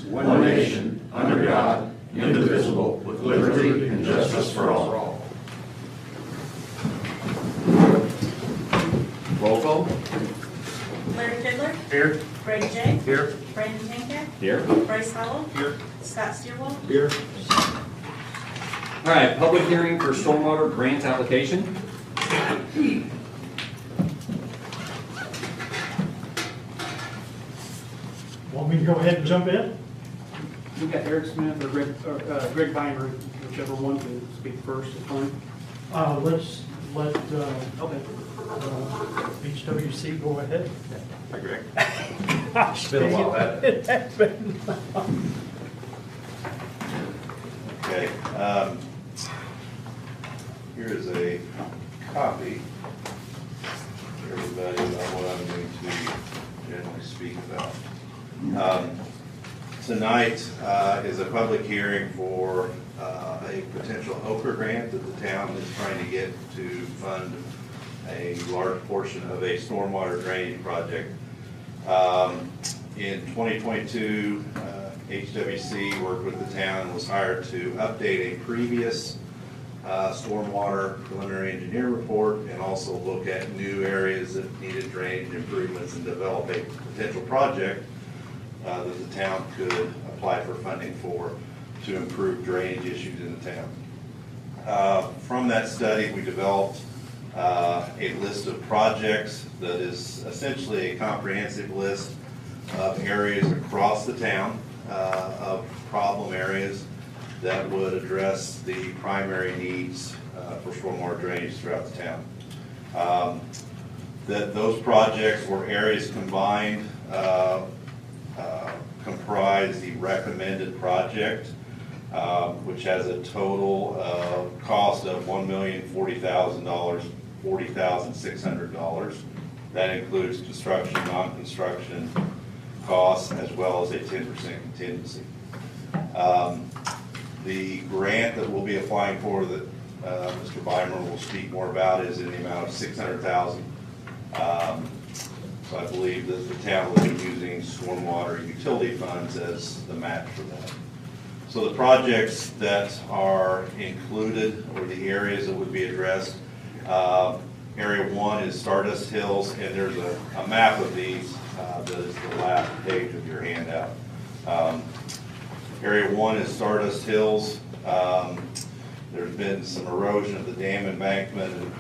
one nation, under God, indivisible, with liberty and justice for all. Roll call. Larry Fidler, Here. Greg J. Here. Brandon Tanka, Here. Bryce Howell, Here. Scott Stierwald, Here. All right, public hearing for stormwater grant application. Want me to go ahead and jump in? We got Eric Smith or Greg Biner, whichever one can speak first is fine. Let's let HWC go ahead. Hi, Greg. It's been a while, hasn't it? Has been. Okay, here is a copy for everybody about what I'm going to generally speak about. Tonight is a public hearing for a potential Okra grant that the town is trying to get to fund a large portion of a stormwater drainage project. In 2022, HWC worked with the town and was hired to update a previous stormwater preliminary engineer report and also look at new areas that needed drainage improvements and develop a potential project that the town could apply for funding for to improve drainage issues in the town. From that study, we developed a list of projects that is essentially a comprehensive list of areas across the town, of problem areas that would address the primary needs for stormwater drainage throughout the town. That those projects were areas combined, comprise the recommended project, which has a total cost of $1,040,000, $40,600. That includes construction, non-construction costs, as well as a 10% contingency. The grant that we'll be applying for that Mr. Beimer will speak more about is in the amount of $600,000. So I believe that the town will be using stormwater utility funds as the match for that. So the projects that are included, or the areas that would be addressed, Area 1 is Stardust Hills, and there's a map of these that is the last page of your handout. Area 1 is Stardust Hills. There's been some erosion of the dam embankment and it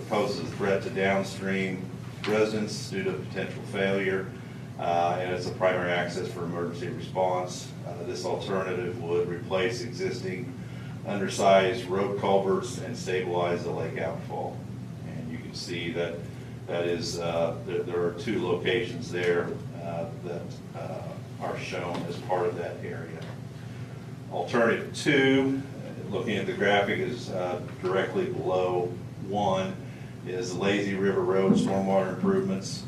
poses a threat to downstream residents due to potential failure, and it's a primary access for emergency response. This alternative would replace existing undersized road culverts and stabilize the lake outfall. And you can see that is there are two locations there that are shown as part of that area. Alternative 2, looking at the graphic, is directly below 1, is the Lazy River Road stormwater improvements.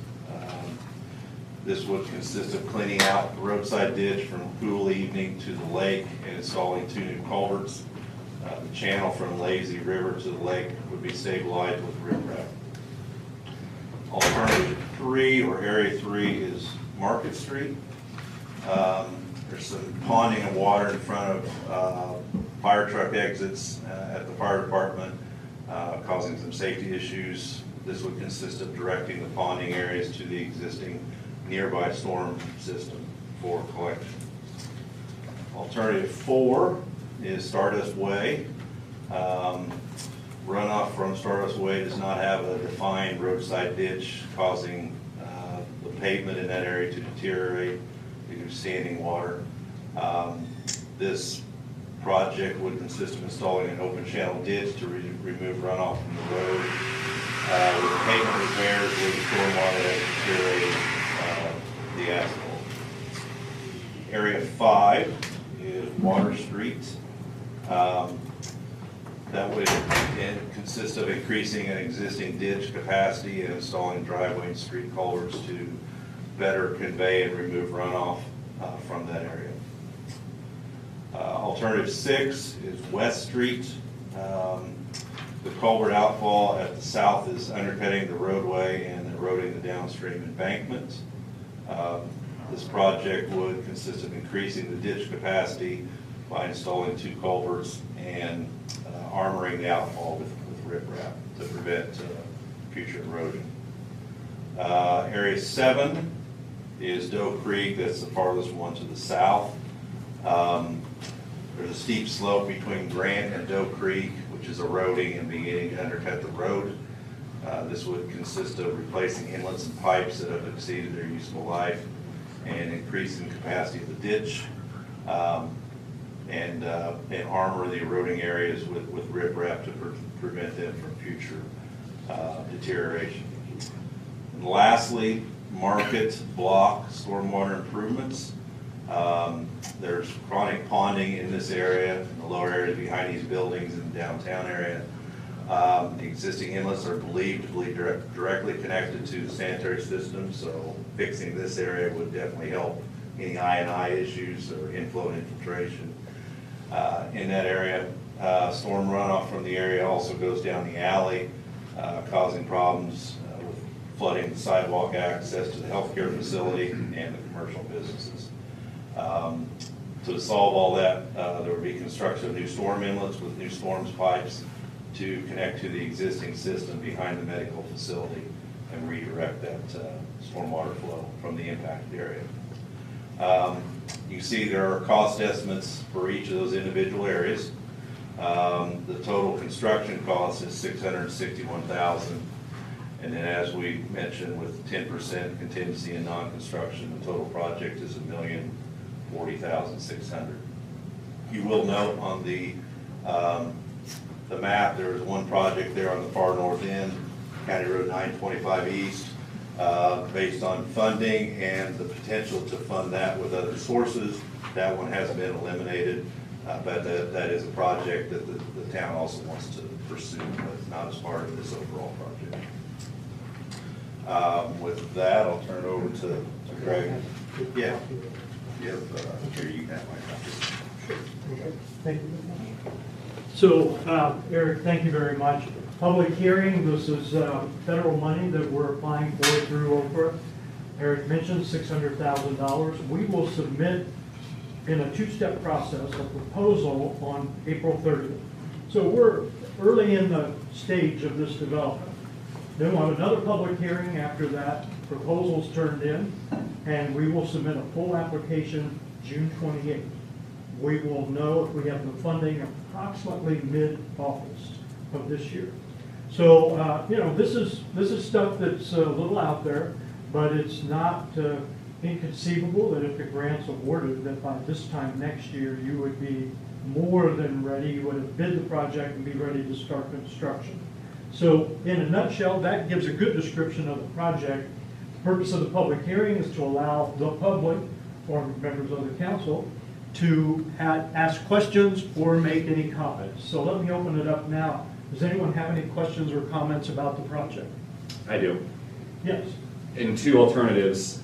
This would consist of cleaning out the roadside ditch from cool evening to the lake and installing 2 new culverts. The channel from Lazy River to the lake would be stabilized with riprap. Alternative 3, or Area 3, is Market Street. There's some ponding of water in front of fire truck exits at the fire department, causing some safety issues. This would consist of directing the ponding areas to the existing nearby storm system for collection. Alternative 4 is Stardust Way. Runoff from Stardust Way does not have a defined roadside ditch, causing the pavement in that area to deteriorate due to standing water. This project would consist of installing an open channel ditch to remove runoff from the road. With pavement repairs, where the stormwater has deteriorated the asphalt. Area 5 is Water Street. That would consist of increasing an existing ditch capacity and installing driveway and street culverts to better convey and remove runoff from that area. Alternative 6 is West Street. The culvert outfall at the south is undercutting the roadway and eroding the downstream embankment. This project would consist of increasing the ditch capacity by installing 2 culverts and armoring the outfall with riprap to prevent future erosion. Area 7 is Doe Creek, that's the farthest one to the south. There's a steep slope between Grant and Doe Creek, which is eroding and beginning to undercut the road. This would consist of replacing inlets and pipes that have exceeded their useful life and increasing the capacity of the ditch, and armor the eroding areas with riprap to prevent them from future deterioration. And lastly, Market Block stormwater improvements. There's chronic ponding in this area, in the lower area behind these buildings in the downtown area. The existing inlets are believed to be directly connected to the sanitary system, so fixing this area would definitely help any I&I issues or inflow and infiltration in that area. Storm runoff from the area also goes down the alley, causing problems with flooding the sidewalk access to the healthcare facility and the commercial businesses. So to solve all that, there would be construction of new storm inlets with new storms pipes to connect to the existing system behind the medical facility and redirect that stormwater flow from the impacted area. You see there are cost estimates for each of those individual areas. The total construction cost is $661,000. And then as we mentioned, with 10% contingency and non-construction, the total project is $1,040,600. You will note on the map, there is one project there on the far north end, County Road 925 East, based on funding and the potential to fund that with other sources. That one has been eliminated, but that is a project that the town also wants to pursue, but not as part of this overall project. With that, I'll turn it over to Greg. Yeah. Here you have my copy. Thank you. So, Eric, thank you very much. Public hearing, this is federal money that we're applying for through OPRA. Eric mentioned $600,000. We will submit in a 2-step process a proposal on April 30th. So we're early in the stage of this development. Then we'll have another public hearing after that, proposals turned in, and we will submit a full application June 28th. We will know if we have the funding approximately mid-August of this year. So, this is stuff that's a little out there, but it's not inconceivable that if the grant's awarded, that by this time next year, you would be more than ready. You would have bid the project and be ready to start construction. So, in a nutshell, that gives a good description of the project. The purpose of the public hearing is to allow the public or members of the council to ask questions or make any comments. So let me open it up now. Does anyone have any questions or comments about the project? I do. Yes. In 2 alternatives,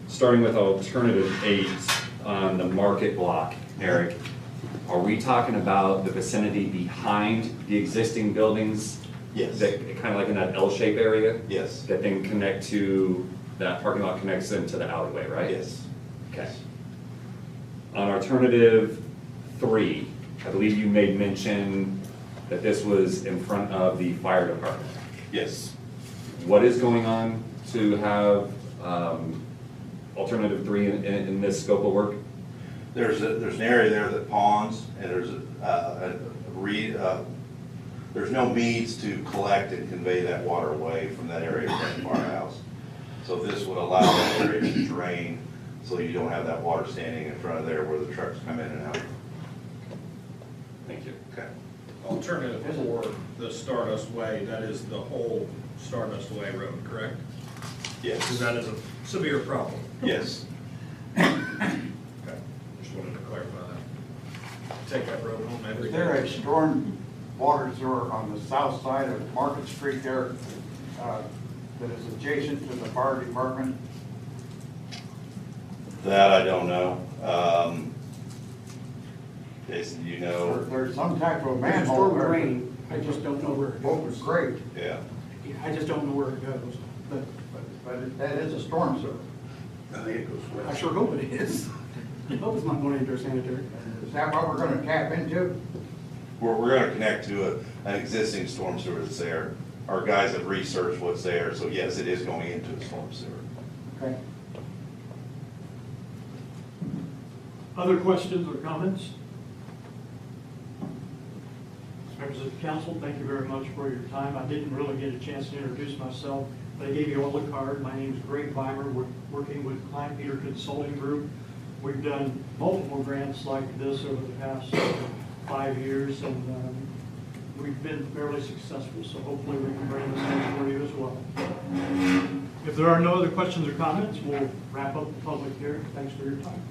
starting with alternative 8 on the Market Block, Eric, are we talking about the vicinity behind the existing buildings? Yes. That kind of like in that L-shaped area? Yes. That then connect to, that parking lot connects into the alleyway, right? Yes. Okay. On alternative 3, I believe you made mention that this was in front of the fire department. Yes. What is going on to have alternative 3 in this scope of work? There's an area there that ponds, and there's no means to collect and convey that water away from that area from our house. So this would allow that area to drain, so you don't have that water standing in front of there where the trucks come in and out. Thank you. Okay. Alternative 4, the Stardust Way, that is the whole Stardust Way road, correct? Yes. Because that is a severe problem. Yes. Okay, just wanted to clarify that. Take that road home every Is day. there a storm water sewer on the south side of Market Street there that is adjacent to the fire department? That I don't know. Jason, you know? There's some type of It's manhole storm there. drain, I just don't know where it Oh, it's goes. great, Yeah. I just don't know where it goes, but but that is a storm sewer. I sure hope it is. I hope it's not going into sanitary. Is that what we're gonna tap into? We're gonna connect to an existing storm sewer that's there. Our guys have researched what's there, so yes, it is going into a storm sewer. Okay. Other questions or comments? Members of the council, thank you very much for your time. I didn't really get a chance to introduce myself, but I gave you all a card. My name is Greg Weimer. We're working with Klein Peter Consulting Group. We've done multiple grants like this over the past 5 years, and we've been fairly successful, so hopefully we can bring this in for you as well. If there are no other questions or comments, we'll wrap up the public hearing. Thanks for your time.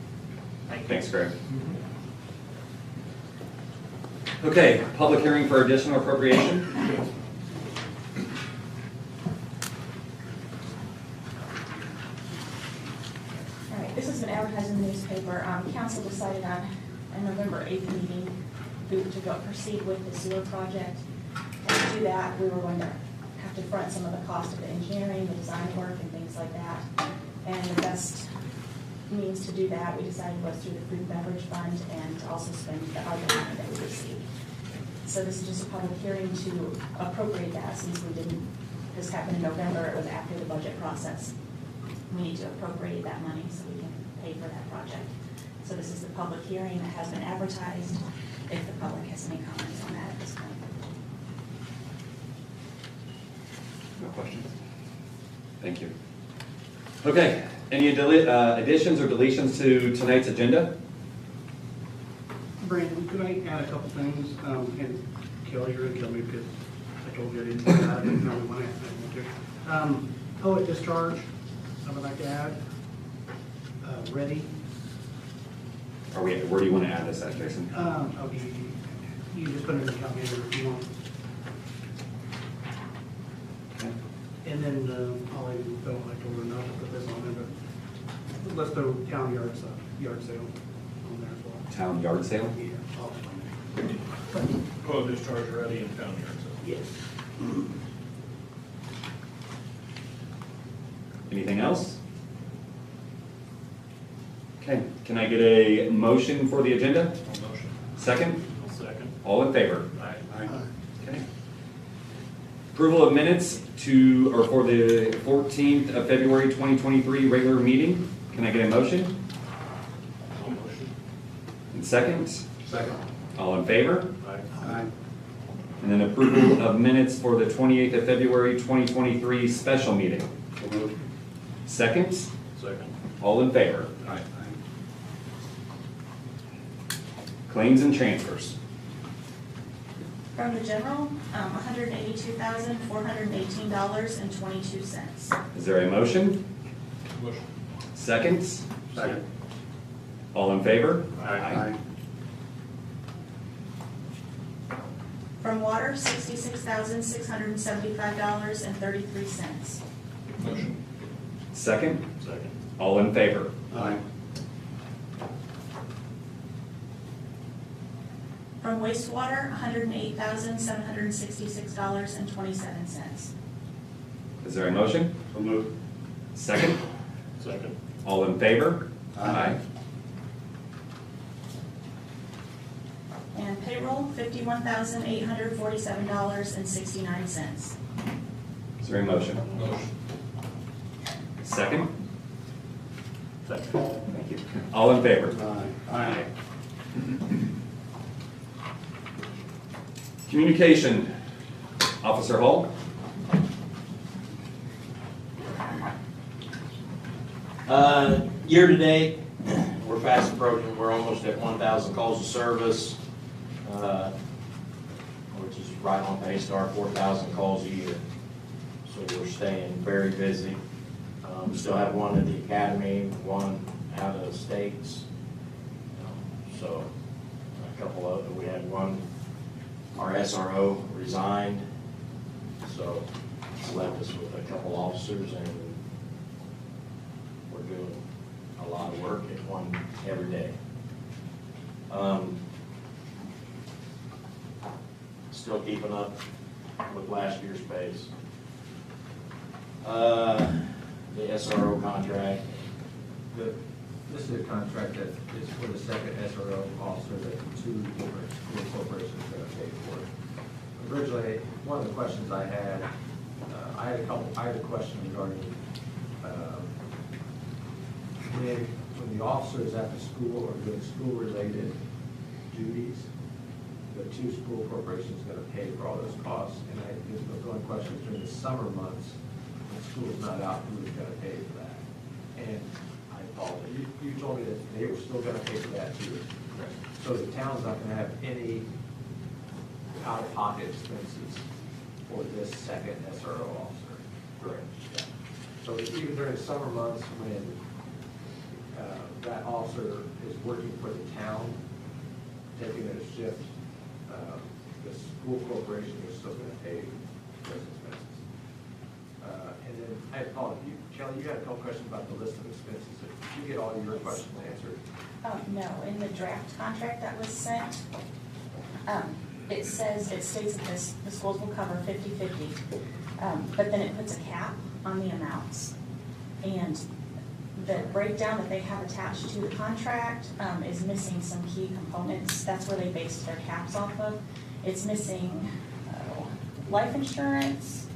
Thanks, Greg. Okay, public hearing for additional appropriation. All right, this has been advertised in the newspaper. Council decided on a November 8th meeting to go proceed with the sewer project. And to do that, we were going to have to front some of the cost of the engineering, the design work, and things like that. And the best means to do that, we decided was through the food and beverage fund and to also spend the other money that we received. So this is just a public hearing to appropriate that, since this happened in November, it was after the budget process. We need to appropriate that money so we can pay for that project. So this is the public hearing that has been advertised, if the public has any comments on that at this point. No questions? Thank you. Okay, any additions or deletions to tonight's agenda? Brandon, could I add a couple things? And Kelly, you're gonna kill me because I told you I didn't do that. I didn't know we want to add that. Poet discharge, I would like to add. Ready. Where do you want to add this at, Jason? Okay, you just put it in the county if you want. Okay. And then, I told her not to put this on there, but let's throw town yard sale on there as well. Town yard sale? Yeah. I'll explain it. Quote discharge ready in town yard sale. Yes. Anything else? Okay, can I get a motion for the agenda? Motion. Second? Second. All in favor? Aye. Okay. Approval of minutes for the 14th of February 2023 regular meeting. Can I get a motion? Motion. And second? Second. All in favor? Aye. And then approval of minutes for the 28th of February 2023 special meeting. Second? Second. All in favor? Aye. Claims and transfers. From the general, $182,418.22. Is there a motion? Motion. Second? Second. All in favor? Aye. From water, $66,675.33. Motion. Second? Second. All in favor? Aye. From wastewater, $108,766.27. Is there a motion? So moved. Second? Second. All in favor? Aye. And payroll, $51,847.69. Is there a motion? Motion. Second? Second. Thank you. All in favor? Aye. Communication. Officer Hall? Year to date, we're fast approaching, we're almost at 1,000 calls of service, which is right on pace to our 4,000 calls a year. So we're staying very busy. We still have one at the academy, one out of the states. So a couple of, we had one, our SRO resigned, so it's left us with a couple officers, and we're doing a lot of work at one every day. Still keeping up with last year's pace. The SRO contract, This is a contract that is for the second SRO officer that two different school corporations are going to pay for. Originally, one of the questions I had a question regarding when the officer is at the school or doing school-related duties, the two school corporations are going to pay for all those costs. And the only question is during the summer months, when school's not out, who is going to pay for that? And I apologize, you told me that they were still going to pay for that too. So the town's not going to have any out-of-pocket expenses for this second SRO officer. Correct. Yeah. So even during summer months when that officer is working for the town, taking a shift, the school corporation is still going to pay those expenses. And then, I apologize, Kelly, you had a couple questions about the list of expenses. Did you get all your questions answered? No, in the draft contract that was sent, it states that the schools will cover 50/50, but then it puts a cap on the amounts. And the breakdown that they have attached to the contract is missing some key components. That's where they based their caps off of. It's missing life insurance,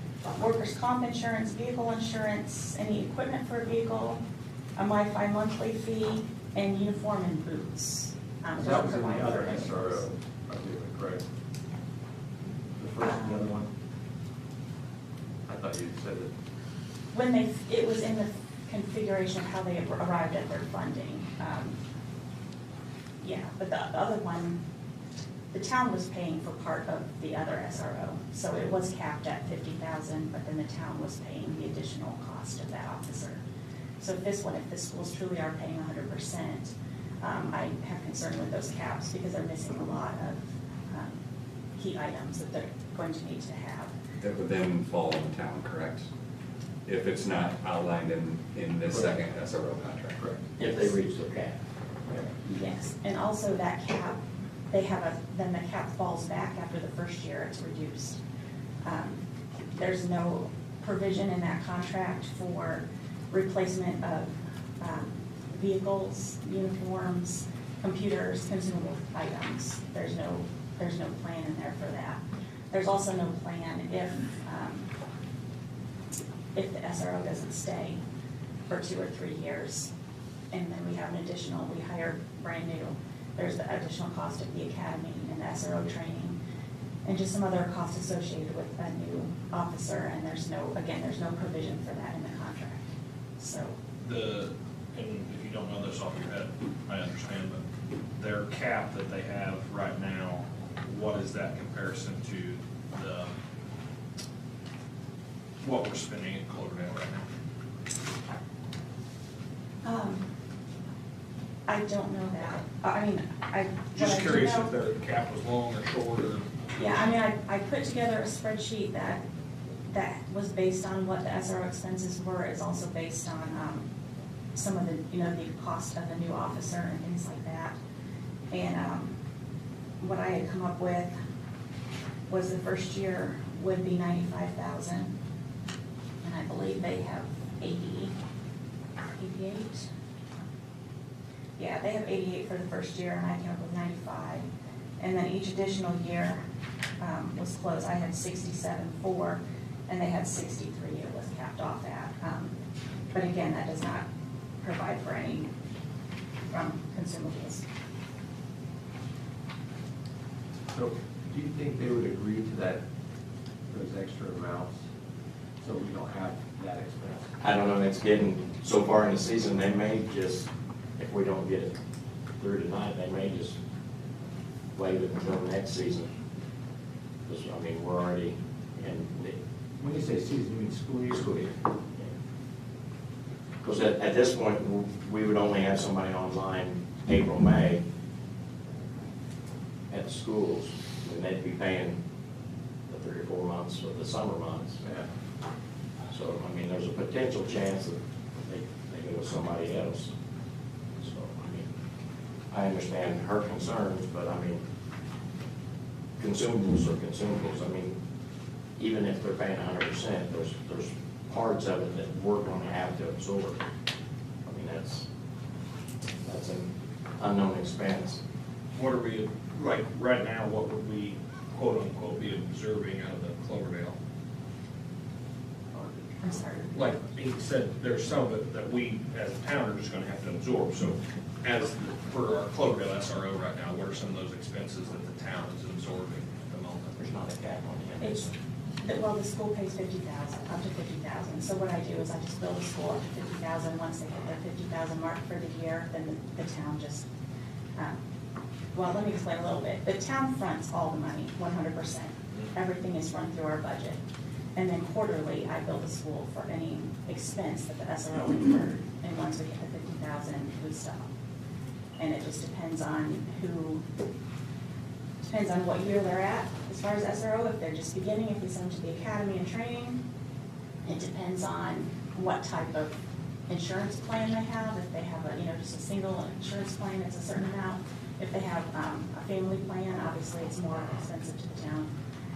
workers' comp insurance, vehicle insurance, any equipment for a vehicle, a Wi-Fi monthly fee, and uniform and boots. That was in the other SRO agreement, correct? The first and the other one? I thought you said that. It was in the configuration of how they arrived at their funding. Yeah, but the other one, the town was paying for part of the other SRO, so it was capped at 50,000, but then the town was paying the additional cost of that officer. So if the schools truly are paying 100%, I have concern with those caps because they're missing a lot of key items that they're going to need to have. That would then fall on the town, correct? If it's not outlined in this second SRO contract. Correct. If they reach their cap. Yes, and also that cap, then the cap falls back after the first year, it's reduced. There's no provision in that contract for replacement of vehicles, uniforms, computers, consumable items. There's no plan in there for that. There's also no plan if the SRO doesn't stay for 2 or 3 years, and then we have we hire brand new, there's the additional cost of the academy and the SRO training, and just some other costs associated with a new officer, and there's no provision for that in the contract, so. And if you don't know this off your head, I understand, but their cap that they have right now, what is that comparison to what we're spending at Cloverdale right now? I don't know that. I mean, Just curious if their cap was long or short or. Yeah, I mean, I put together a spreadsheet that was based on what the SRO expenses were. It's also based on some of the, the cost of the new officer and things like that. And what I had come up with was the first year would be 95,000, and I believe they have 88. Yeah, they have 88 for the first year, and I came up with 95. And then each additional year was closed. I had 67.4, and they had 63 it was capped off at. But again, that does not provide for any consumables. So do you think they would agree to those extra amounts, so we don't have that expense? I don't know, it's getting so far in the season, they may just, if we don't get it through tonight, they may just waive it until next season. Because, I mean, we're already in When you say season, you mean school year? school year. Because at this point, we would only have somebody online April, May at the schools, and they'd be paying the 3 or 4 months or the summer months. Yeah. So, I mean, there's a potential chance that they go with somebody else. So, I mean, I understand her concerns, but I mean, consumables are consumables. I mean, even if they're paying 100%, there's parts of it that we're going to have to absorb. I mean, unknown expense. What are we, like, right now, what would we quote unquote be observing out of the Cloverdale? I'm sorry. Like he said, there's some of it that we as a town are just gonna have to absorb, so as, for our Cloverdale SRO right now, what are some of those expenses that the town is absorbing at the moment? There's not a cap on it. It's, well, the school pays 50,000, up to 50,000. So what I do is I just bill the school up to 50,000. Once they hit their 50,000 mark for the year, then the town just, well, let me explain a little bit. The town fronts all the money, 100%. Everything is run through our budget. And then quarterly, I bill the school for any expense that the SRO incurred. And once we hit the 50,000, we stop. And it just depends on depends on what year they're at as far as SRO, if they're just beginning, if we send them to the academy and training. It depends on what type of insurance plan they have. If they have just a single insurance plan, it's a certain amount. If they have a family plan, obviously it's more expensive to the town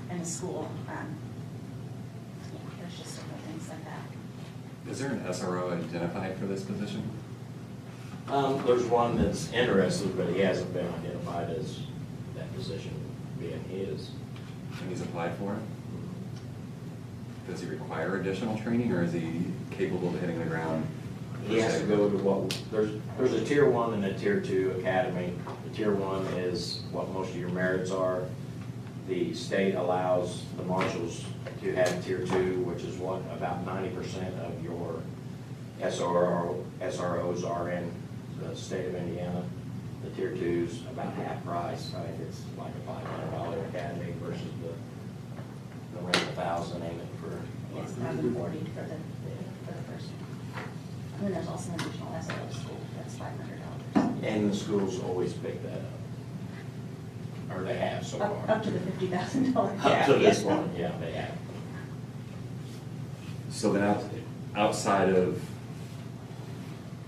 and the school. There's just different things like that. Is there an SRO identified for this position? There's one that's interested, but he hasn't been identified as that position being his. And he's applied for it? Does he require additional training, or is he capable of hitting the ground? He has to go to what, there's a tier 1 and a tier 2 academy. The tier 1 is what most of your merits are. The state allows the marshals to have tier 2, which is what about 90% of your SROs are in the state of Indiana. The tier 2's about half price, right? It's like a $500 academy versus the rent $1,000, ain't it, for? It's $1,040 for the first year. And then there's also an additional SRO school, that's $500. And the schools always pick that up. Or they have so far. Up to the $50,000 cap. Up to this yeah. one, yeah, they have. So then outside of,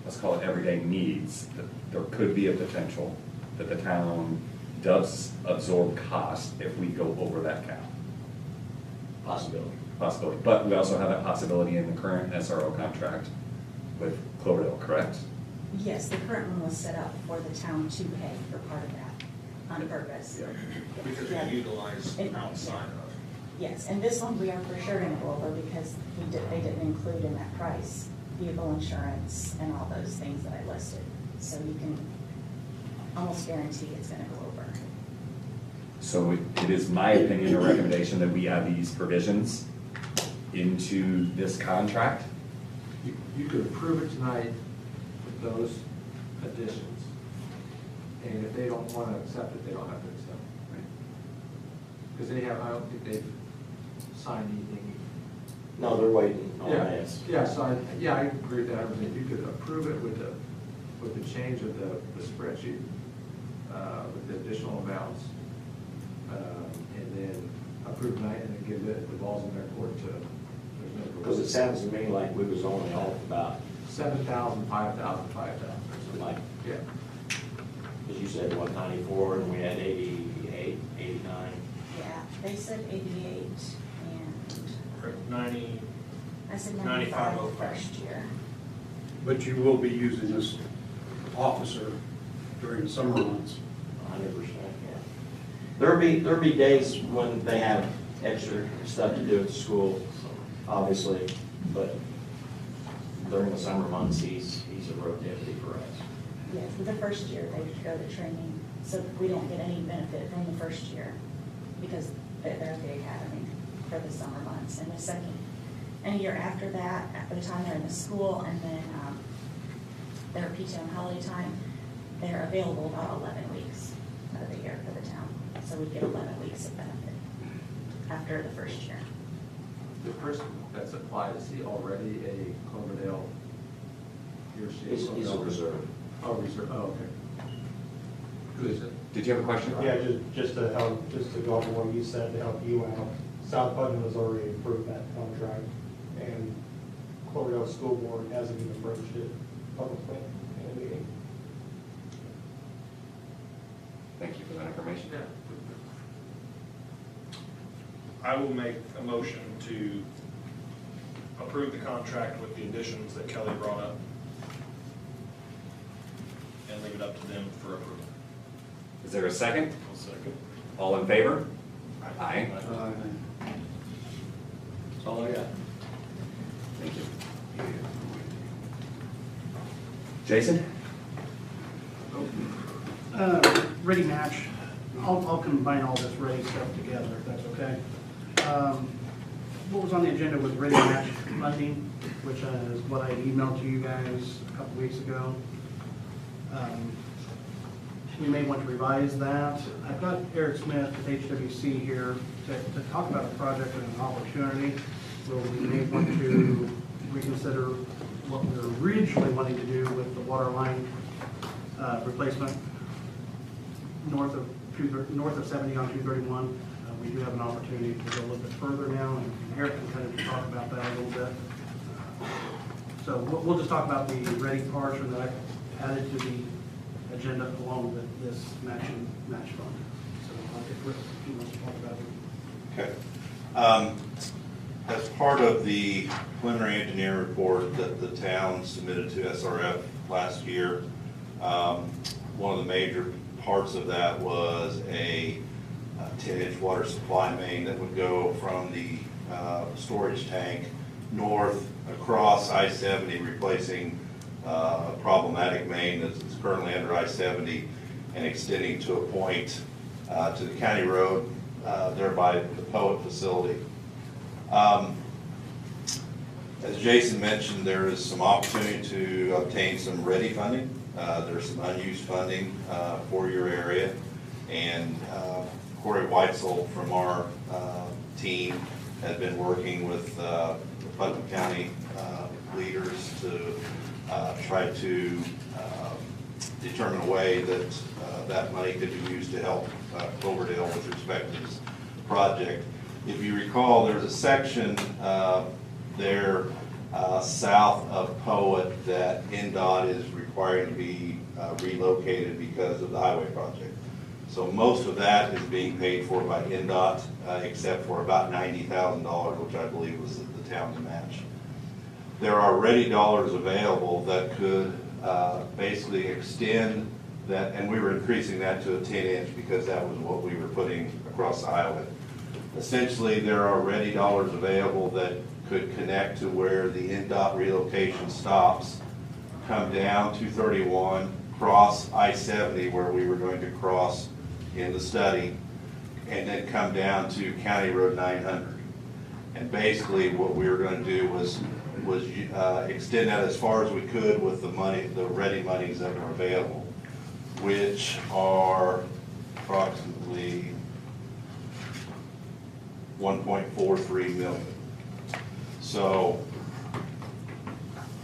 let's call it everyday needs, there could be a potential that the town does absorb cost if we go over that cap. Possibility. Possibility, but we also have that possibility in the current SRO contract with Cloverdale, correct? Yes, the current one was set up for the town to pay for part of that on purpose. Because Yeah. we utilize outside of. Yes, and this one we are for sure gonna go over because they didn't include in that price vehicle insurance and all those things that I listed. So you can almost guarantee it's gonna go over. So it is my opinion or recommendation that we add these provisions into this contract. You could approve it tonight with those additions. And if they don't want to accept it, they don't have to accept it. Because I don't think they've signed anything. No, they're waiting on Yeah, this. yeah, so I agree with that. I mean, you could approve it with the change of the spreadsheet, with the additional amounts. And then approve tonight and then give the balls in their court to, there's no. Because it sounds to me like we was only off about, 7,000, 5,000, 5,000, or something like, yeah. because you said 194 and we had 88, 89. Yeah, they said 88 and Correct, 90, I said 95 95 first year. But you will be using this officer during the summer months. 100%, yeah. There'll be days when they have extra stuff to do at the school, obviously, but during the summer months, he's a road deputy for us. Yes, for the first year, they go to training, so we don't get any benefit from the first year because they're at the academy for the summer months. And the second, and a year after that, after the time they're in the school and then their PTO and holiday time, they're available about 11 weeks of the year for the town. So we get 11 weeks of benefit after the first year. The person that's applied, is he already a Cloverdale? He or she? He's a reserve. Oh, reserve, oh, okay. Who is it? Did you have a question? Yeah, just to help, just to go over what you said, to help you out. South Putnam has already approved that contract, and Cloverdale School Board hasn't even broached it publicly in a meeting. Thank you for that information. Yeah. I will make a motion to approve the contract with the additions that Kelly brought up. And leave leave it up to them for approval. Is there a second? I'll second. All in favor? Aye. That's all I got. Thank you. Jason? Ready Match, I'll combine all this ready stuff together, if that's okay. What was on the agenda was Ready Match funding, which is what I emailed to you guys a couple weeks ago. We may want to revise that. I've got Eric Smith at HWC here to talk about a project and an opportunity where we may want to reconsider what we were originally wanting to do with the water line replacement north of 70 on 231. We do have an opportunity to go a little bit further now, and Eric can kind of talk about that a little bit. So we'll just talk about the ready portion that I added to the agenda along with this match fund. So I'll get Rick, if he wants to talk about it. Okay. As part of the preliminary engineer report that the town submitted to SRF last year, one of the major parts of that was a 10-inch water supply main that would go from the storage tank north across I-70, replacing a problematic main that's currently under I-70 and extending to a point to the county road there by the Poet facility. As Jason mentioned, there is some opportunity to obtain some ready funding. There's some unused funding for your area, and Corey Weitzel from our team has been working with the Putnam County leaders to try to determine a way that that money could be used to help Cloverdale with respect to this project. If you recall, there's a section there south of Poet that NDOT is requiring to be relocated because of the highway project. So most of that is being paid for by NDOT, except for about $90,000, which I believe was the town's match. There are ready dollars available that could basically extend that, and we were increasing that to a 10-inch because that was what we were putting across the highway. Essentially, there are ready dollars available that could connect to where the NDOT relocation stops, come down 231, cross I-70 where we were going to cross in the study, and then come down to County Road 900. And basically what we were going to do was extend that as far as we could with the money, the ready monies that were available, which are approximately $1.43 million. So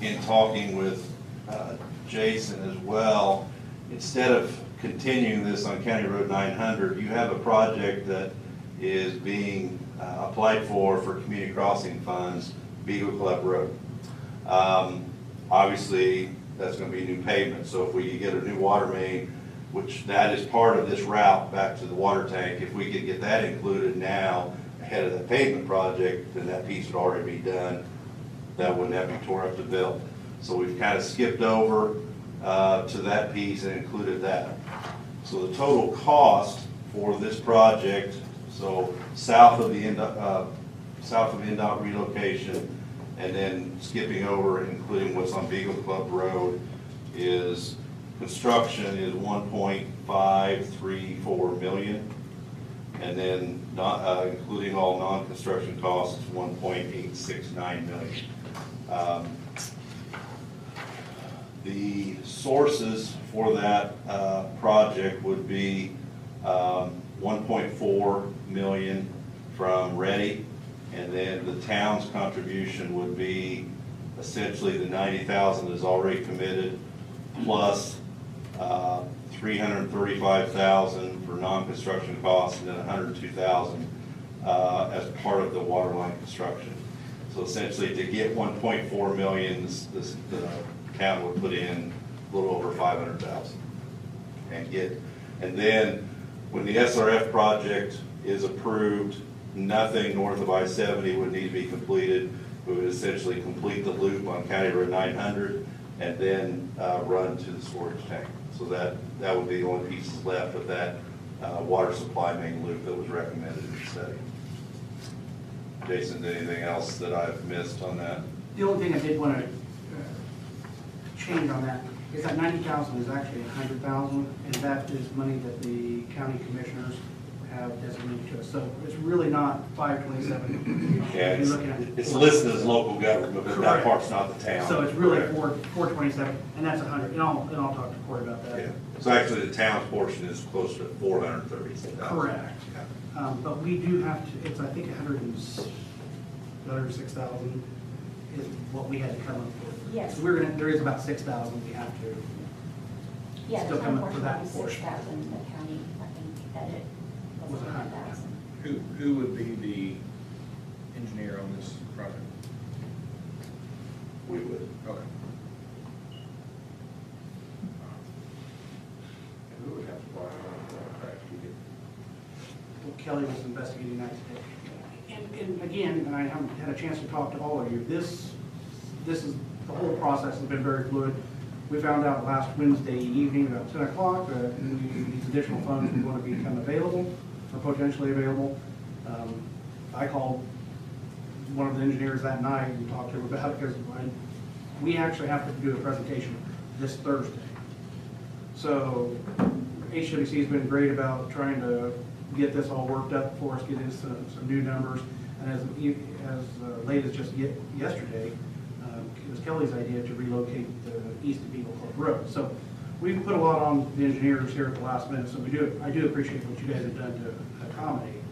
in talking with Jason as well, instead of continuing this on County Road 900, you have a project that is being applied for community crossing funds, Beagle Club Road. Obviously, that's going to be new pavement, so if we could get a new water main, which that is part of this route back to the water tank, if we could get that included now ahead of the pavement project, then that piece would already be done. That wouldn't have to be torn up to build. So we've kind of skipped over to that piece and included that. So the total cost for this project, so south of NDOT relocation, and then skipping over, including what's on Beagle Club Road, is construction is $1.534 million, and then including all non-construction costs, $1.869 million. The sources for that project would be $1.4 million from Ready, and then the town's contribution would be essentially the $90,000 is already committed, plus $335,000 for non-construction costs, and then $102,000 as part of the water line construction. So essentially, to get $1.4 million, the town would put in a little over $500,000 and then when the SRF project is approved, nothing north of I-70 would need to be completed. We would essentially complete the loop on County Road 900 and then run to the storage tank. So that would be the only pieces left of that water supply main loop that was recommended in the study. Jason, anything else that I've missed on that? The only thing I did want to change on that is that 90,000 is actually 100,000, and that is money that the county commissioners have designated to us. So it's really not 527. Yeah, You're looking at it's listed as local government, but that Correct. part's not the town. So it's really Correct. 427, and that's 100, and I'll talk to Cory about that. Yeah, so actually the town's portion is close to 430,000. Correct. But we do have to, it's, I think, 106,000 is what we had to come up with. Yes. So there is about 6,000 we have to Yeah, still the come town up for portion that was portion. 6,000, the county, I think, edit was Was 100,000. Who would be the engineer on this project? We would. Okay. And who would have to borrow a contract to get? Well, Kelly was investigating that today. And again, and I haven't had a chance to talk to all of you, this is, the whole process has been very fluid. We found out last Wednesday evening about 10 o'clock that these additional funds were going to become available, or potentially available. I called one of the engineers that night and talked to him about it, because we actually have to do a presentation this Thursday. So HWC has been great about trying to get this all worked up for us, get us some new numbers. And as late as just yesterday, it was Kelly's idea to relocate the east of Eagle Club Road. So we've put a lot on the engineers here at the last minute, so I do appreciate what you guys have done to accommodate.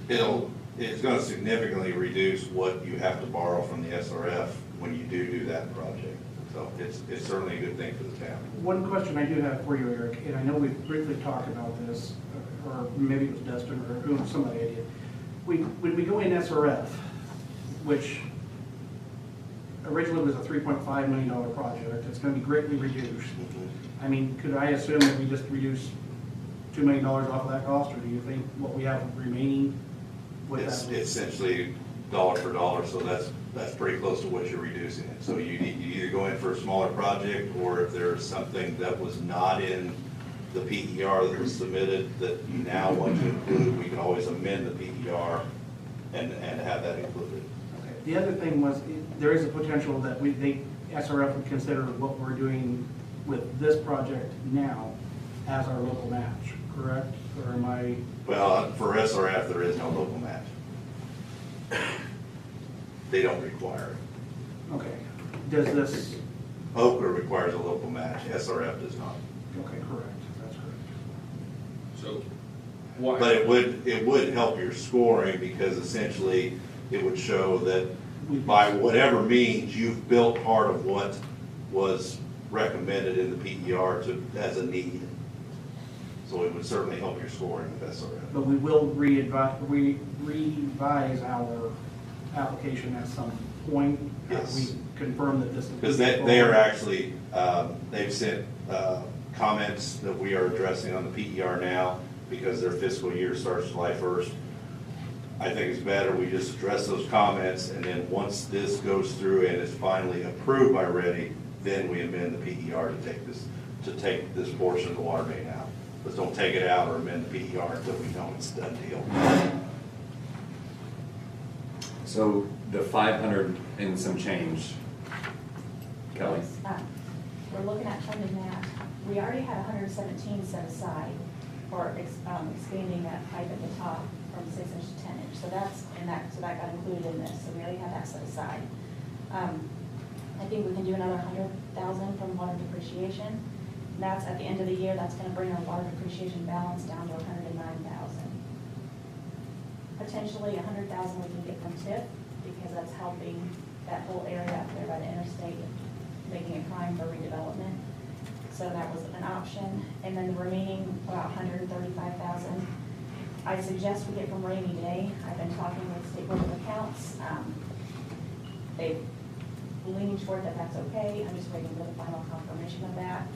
It's going to significantly reduce what you have to borrow from the SRF when you do that project. So it's certainly a good thing for the town. One question I do have for you, Eric, and I know we've briefly talked about this, or maybe it was Dustin or whom, somebody did. When we go in SRF, which originally was a $3.5 million project, it's going to be greatly reduced. I mean, could I assume that we just reduce $2 million off of that cost, or do you think what we have remaining with It's that? essentially dollar for dollar, so that's pretty close to what you're reducing it. So you either go in for a smaller project, or if there's something that was not in the PER that was submitted that you now want to include, we can always amend the PER and have that included. Okay. The other thing was, there is a potential that SRF would consider what we're doing with this project now as our local match, correct? Or am I? Well, for SRF, there is no local match. They don't require it. Okay. Does this? Okra requires a local match, SRF does not. Okay, correct. That's correct. So why? But it would help your scoring, because essentially it would show that by whatever means, you've built part of what was recommended in the PER as a need. So it would certainly help your scoring with SRF. But we will revise our application at some point. Yes. We confirm that this is. Because they are actually, they've sent comments that we are addressing on the PER now, because their fiscal year starts July 1st. I think it's better we just address those comments, and then once this goes through and is finally approved by Ready, then we amend the PER to take this portion of the water main out. But don't take it out or amend the PER until we know it's a done deal. So the 500 and some change, Kelly? We're looking at funding that. We already had 117 set aside for expanding that pipe at the top from 6 inch to 10 inch. So that got included in this. So we already had that set aside. I think we can do another 100,000 from water depreciation. And that's at the end of the year. That's going to bring our water depreciation balance down to 109,000. Potentially 100,000 we can get from TIF, because that's helping that whole area up there by the interstate, making it prime for redevelopment. So that was an option. And then the remaining about 135,000, I suggest we get from rainy day. I've been talking with State Board of Accounts. They're leaning toward that that's okay. I'm just waiting for the final confirmation of that.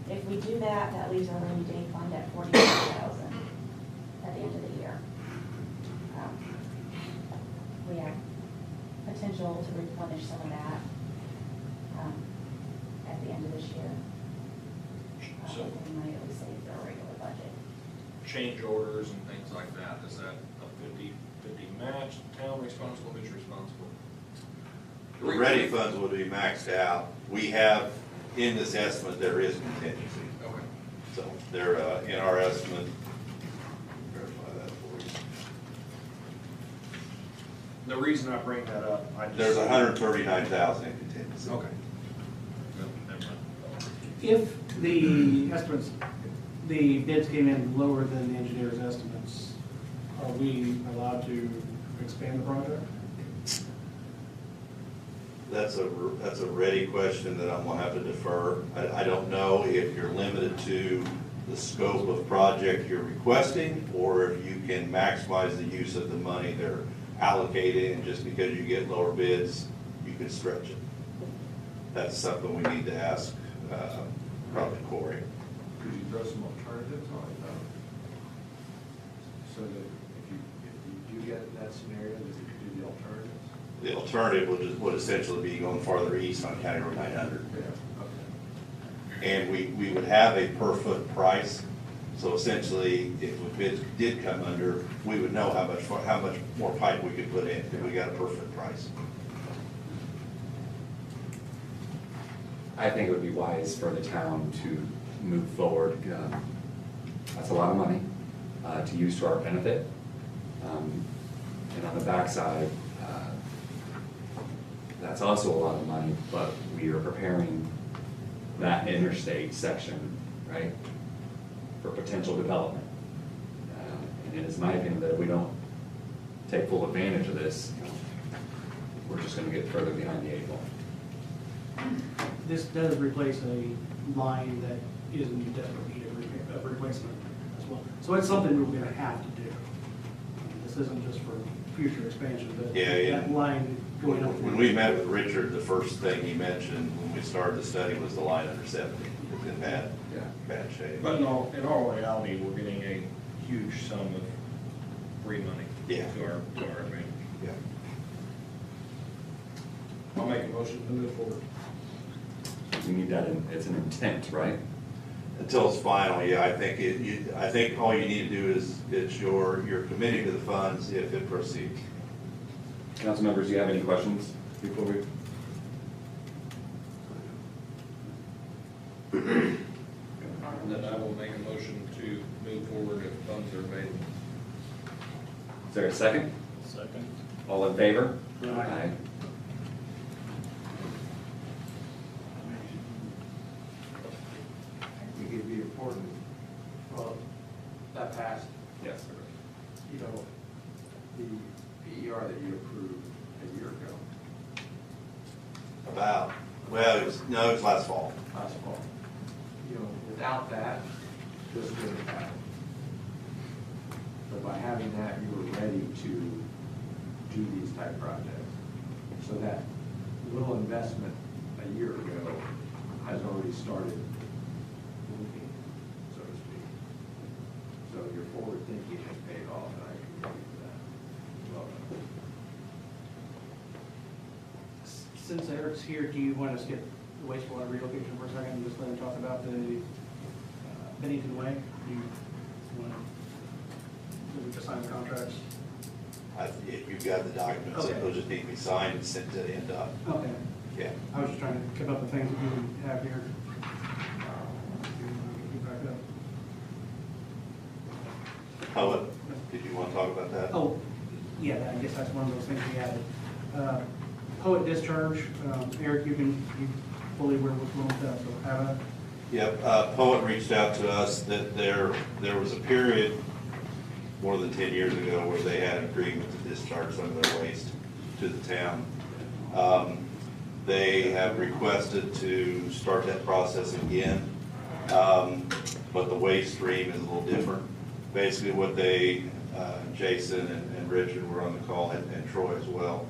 If we do that, that leaves our rainy day fund at 45,000 at the end of the year. We have potential to replenish some of that at the end of this year. So- the money that we saved our regular budget. Change orders and things like that, is that a 50/50 match, town responsible, who's responsible? The ready funds will be maxed out. We have, in this estimate, there is contingency. Okay. So there, in our estimate, verify that for you. The reason I bring that up, I just. There's 139,000 in contingency. Okay. No, never mind. If the estimates, the bids came in lower than the engineer's estimates, are we allowed to expand the project? That's a ready question that I'm gonna have to defer. I don't know if you're limited to the scope of project you're requesting, or if you can maximize the use of the money they're allocating, and just because you get lower bids, you can stretch it. That's something we need to ask, probably Corey. Could you throw some alternatives on it though? So that if you do get in that scenario, that you could do the alternatives? The alternative would essentially be going farther east on County Road 900. Yeah, okay. And we would have a per foot price. So essentially, if the bids did come under, we would know how much more pipe we could put in, if we got a per foot price. I think it would be wise for the town to move forward. That's a lot of money to use to our benefit. And on the backside, that's also a lot of money, but we are preparing that interstate section, right, for potential development. And it is my opinion that if we don't take full advantage of this, we're just gonna get further behind the eight ball. This does replace a line that is in desperate need of replacement as well. So it's something we're gonna have to do. This isn't just for future expansion, but Yeah. that line going up. When we met with Richard, the first thing he mentioned when we started the study was the line under 70. It's in bad shape. But in all reality, we're getting a huge sum of free money Yeah. to our advantage. Yeah. I'll make a motion to move forward. We need that, it's an intent, right? Until it's final, yeah, I think all you need to do is, you're committing to the funds if it proceeds. Council members, do you have any questions before we? Then I will make a motion to move forward if funds are available. Is there a second? Second. All in favor? Aye. I think it'd be important, well, that passed, Yes. you know, the PER that you approved a year ago, It was last fall. last fall. You know, without that, this wouldn't have happened. But by having that, you were ready to do these type projects. So that little investment a year ago has already started moving, so to speak. So your forward thinking has paid off, and I can give you that. Well done. Since Eric's here, do you want to skip the wastewater relocation for a second and just let him talk about the Bennington Way? Do you want to sign the contracts? You've got the documents, Okay. those just need to be signed and sent to NDOT. Okay. Yeah. I was just trying to keep up the things that you have here. Get back up. Did you want to talk about that? Oh, yeah, I guess that's one of those things we added. Poet discharge, Eric, you fully aware what's going on with that, so have a. Yep, Poet reached out to us that there was a period more than 10 years ago where they had an agreement to discharge some of their waste to the town. They have requested to start that process again, but the waste stream is a little different. Basically what they, Jason and Richard were on the call, and Troy as well,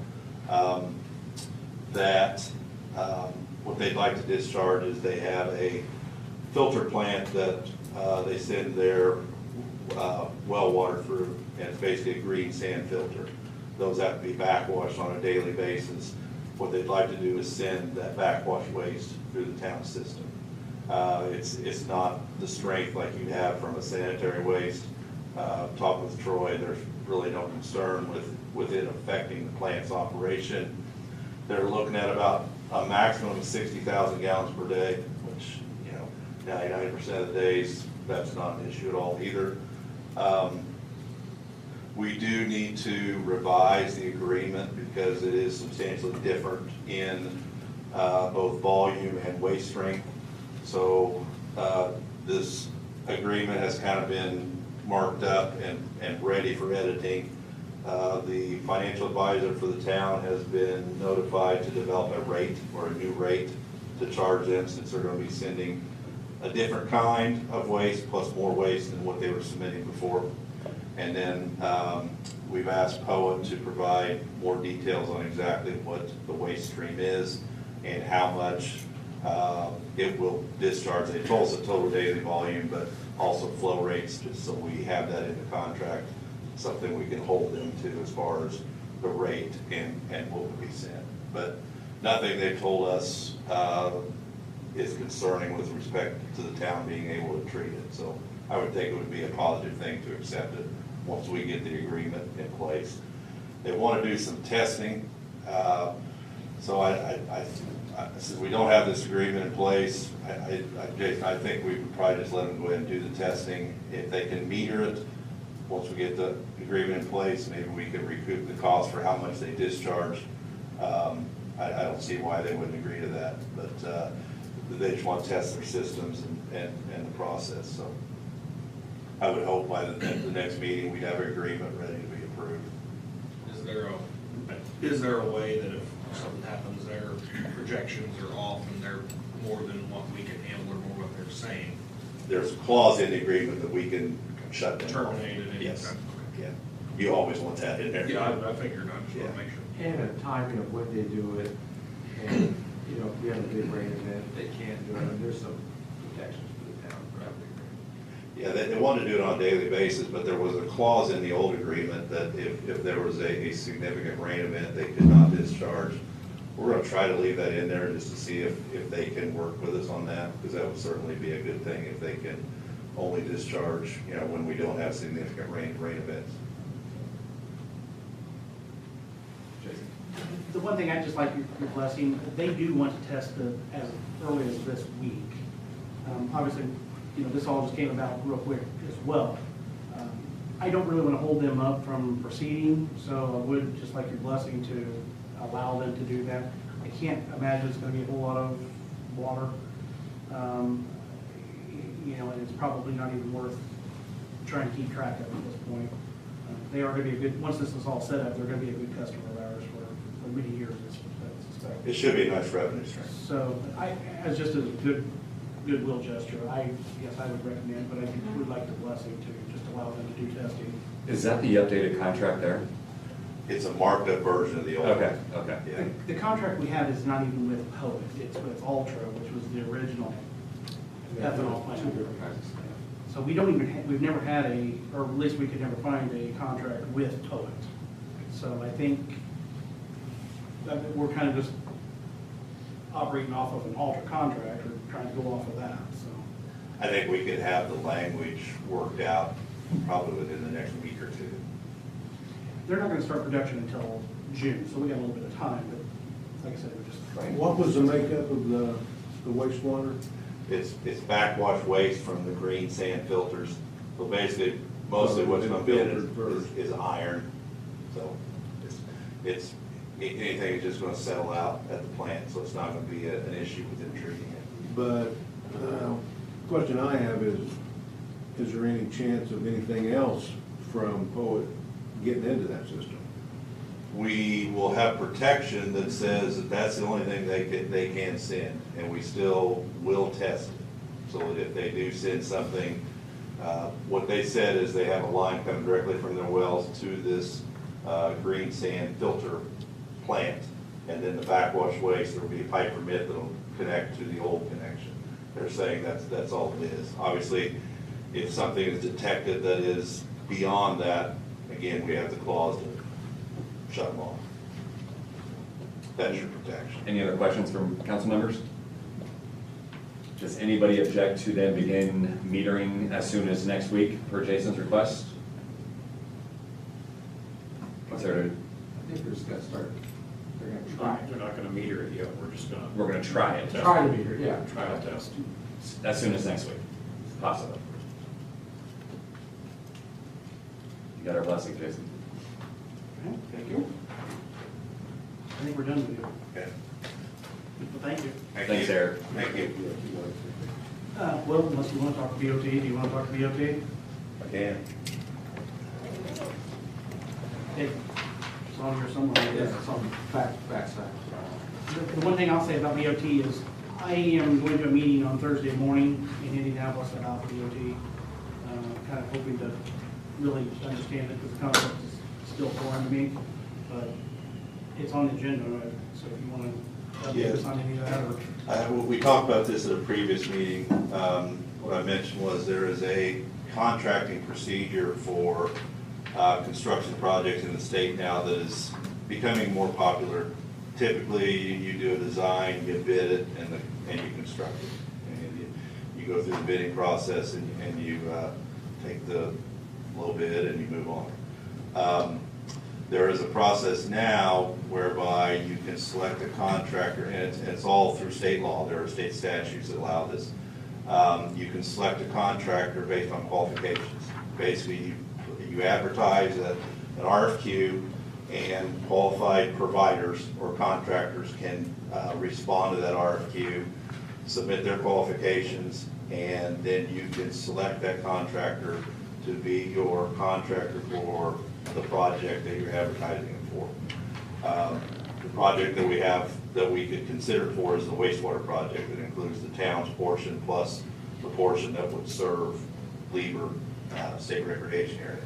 what they'd like to discharge is they have a filter plant that they send their well water through, and it's basically a green sand filter. Those have to be backwashed on a daily basis. What they'd like to do is send that backwash waste through the town system. It's not the strength like you have from a sanitary waste. Talked with Troy, there's really no concern with it affecting the plant's operation. They're looking at about a maximum of 60,000 gallons per day, which, 99% of the days, that's not an issue at all either. We do need to revise the agreement because it is substantially different in both volume and waste strength. So this agreement has kind of been marked up and ready for editing. The financial advisor for the town has been notified to develop a rate or a new rate to charge them, since they're going to be sending a different kind of waste plus more waste than what they were submitting before. And then we've asked POET to provide more details on exactly what the waste stream is and how much it will discharge. They told us the total daily volume, but also flow rates, just so we have that in the contract, something we can hold them to as far as the rate and what will be sent. But nothing they've told us is concerning with respect to the town being able to treat it. So I would think it would be a positive thing to accept it once we get the agreement in place. They want to do some testing. So since we don't have this agreement in place, I think we would probably just let them go ahead and do the testing. If they can meter it, once we get the agreement in place, maybe we could recoup the cost for how much they discharge. I don't see why they wouldn't agree to that, but they just want to test their systems and the process. So I would hope by the next meeting, we'd have an agreement ready to be approved. Is there a way that if something happens, their projections are off and they're more than what we can handle or more what they're saying? There's a clause in the agreement that we can shut them off. Terminate it anytime? Yes. Yeah. You always want that in there. Yeah, I figured, I just want to make sure. And a timing of when they do it, and, if we have a big rain event, they can't do it, and there's some protections for the town. Yeah, they wanted to do it on a daily basis, but there was a clause in the old agreement that if there was a significant rain event, they could not discharge. We're gonna try to leave that in there just to see if they can work with us on that, because that would certainly be a good thing if they can only discharge, when we don't have significant rain events. Jason? The one thing I'd just like your blessing, they do want to test it as early as this week. Obviously, this all just came about real quick as well. I don't really want to hold them up from proceeding, so I would just like your blessing to allow them to do that. I can't imagine it's going to be a whole lot of water. And it's probably not even worth trying to keep track of at this point. They are going to be a good, once this is all set up, they're going to be a good customer of ours for many years, I suspect. It should be a nice revenue stream. So as just a goodwill gesture, I guess I would recommend, but I would like the blessing to just allow them to do testing. Is that the updated contract there? It's a marked up version of the old. Okay. Yeah. The contract we have is not even with POET, it's with Ultra, which was the original ethanol plant. So we don't even, we've never had or at least we could never find a contract with POET. So I think that we're kind of just operating off of an Ultra contract or trying to go off of that, so. I think we could have the language worked out probably within the next week or two. They're not gonna start production until June, so we got a little bit of time, but like I said, we're just. What was the makeup of the wastewater? It's backwash waste from the green sand filters. So basically, mostly what's going to be in it is iron. So it's anything is just going to settle out at the plant, so it's not going to be an issue with them treating it. But question I have is there any chance of anything else from POET getting into that system? We will have protection that says that that's the only thing they can send, and we still will test it. So that if they do send something, what they said is they have a line coming directly from their wells to this green sand filter plant, and then the backwash waste, there will be a pipe permit that'll connect to the old connection. They're saying that's all it is. Obviously, if something is detected that is beyond that, again, we have the clause to shut them off. That's your protection. Any other questions from council members? Does anybody object to them begin metering as soon as next week per Jason's request? What's there to, I think we're just gonna start, they're gonna try. They're not gonna meter it yet, we're just gonna. we're gonna try it Try to be here, yeah. Trial test. as soon as next week, possibly. You got our blessing, Jason. Okay, thank you. I think we're done with you. Okay. Well, thank you. Thanks, Eric. Thank you. Well, unless you want to talk to BOT, do you want to talk to BOT? I can. Hey, it's on here somewhere. Yeah, it's on the backside. The one thing I'll say about BOT is I am going to a meeting on Thursday morning in Indianapolis about the BOT. Kind of hoping to really understand it because the concept is still foreign to me, but it's on the agenda, right? So if you want to update us on any of that or. We talked about this at a previous meeting. What I mentioned was there is a contracting procedure for construction projects in the state now that is becoming more popular. Typically, you do a design, you bid it, and you construct it. And you go through the bidding process and you take the low bid and you move on. There is a process now whereby you can select a contractor, and it's all through state law. There are state statutes that allow this. You can select a contractor based on qualifications. Basically, you advertise an RFQ, and qualified providers or contractors can respond to that RFQ, submit their qualifications, and then you can select that contractor to be your contractor for the project that you're advertising it for. The project that we have that we could consider for is the wastewater project that includes the town's portion plus the portion that would serve Lieber State Recreation Area.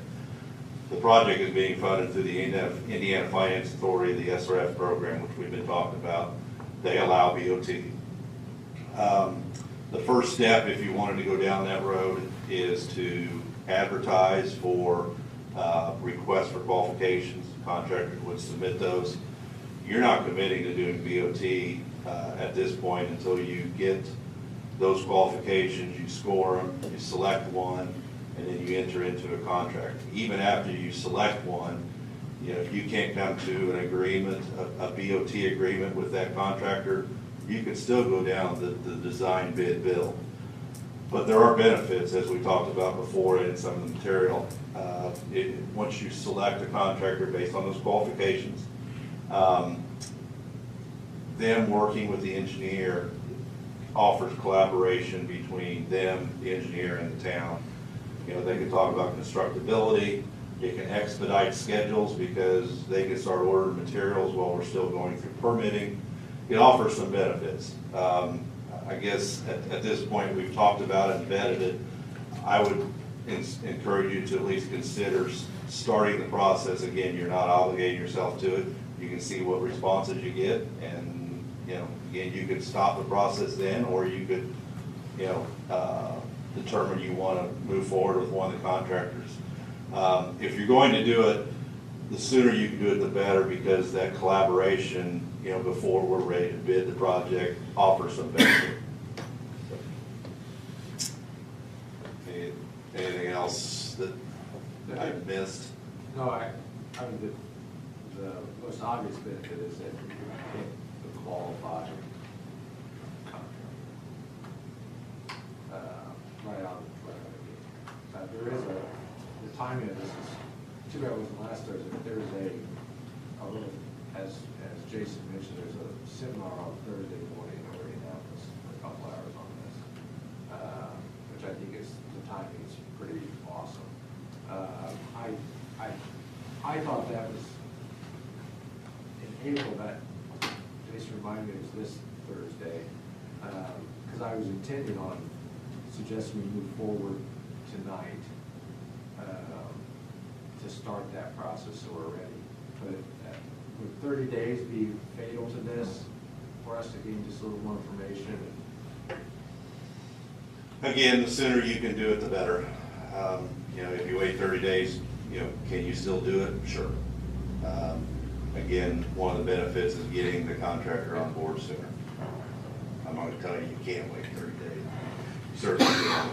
The project is being funded through the Indiana Finance Authority, the SRF program, which we've been talking about. They allow BOT. The first step, if you wanted to go down that road, is to advertise for requests for qualifications. Contractors would submit those. You're not committing to doing BOT at this point until you get those qualifications, you score them, you select one, and then you enter into a contract. Even after you select one, you know, if you can't come to an agreement, a BOT agreement with that contractor, you could still go down the design bid bill. But there are benefits, as we talked about before in some of the material. Once you select a contractor based on those qualifications, them working with the engineer offers collaboration between them, the engineer, and the town. You know, they can talk about constructability, it can expedite schedules because they can start ordering materials while we're still going through permitting. It offers some benefits. I guess at this point, we've talked about it and vetted it. I would encourage you to at least consider starting the process. Again, you're not obligating yourself to it. You can see what responses you get, and, you know, again, you could stop the process then, or you could, you know, determine you want to move forward with one of the contractors. If you're going to do it, the sooner you can do it, the better, because that collaboration, you know, before we're ready to bid the project, offers some benefit. Anything else that I've missed? No, I mean, the most obvious benefit is that you get the qualified contract. Right out of the gate. There is the timing of this is, too bad it wasn't last Thursday, but there's a little, as Jason mentioned, there's a seminar on Thursday morning in Indianapolis for a couple hours on this, which I think is, the timing is pretty awesome. I thought that was in April, that Jason reminded me it was this Thursday, because I was intending on suggesting we move forward tonight to start that process so we're ready. But would 30 days be fatal to this for us to gain just a little more information? Again, the sooner you can do it, the better. You know, if you wait 30 days, you know, can you still do it? Sure. Again, one of the benefits is getting the contractor on board sooner. I'm gonna tell you, you can't wait 30 days. Certainly can.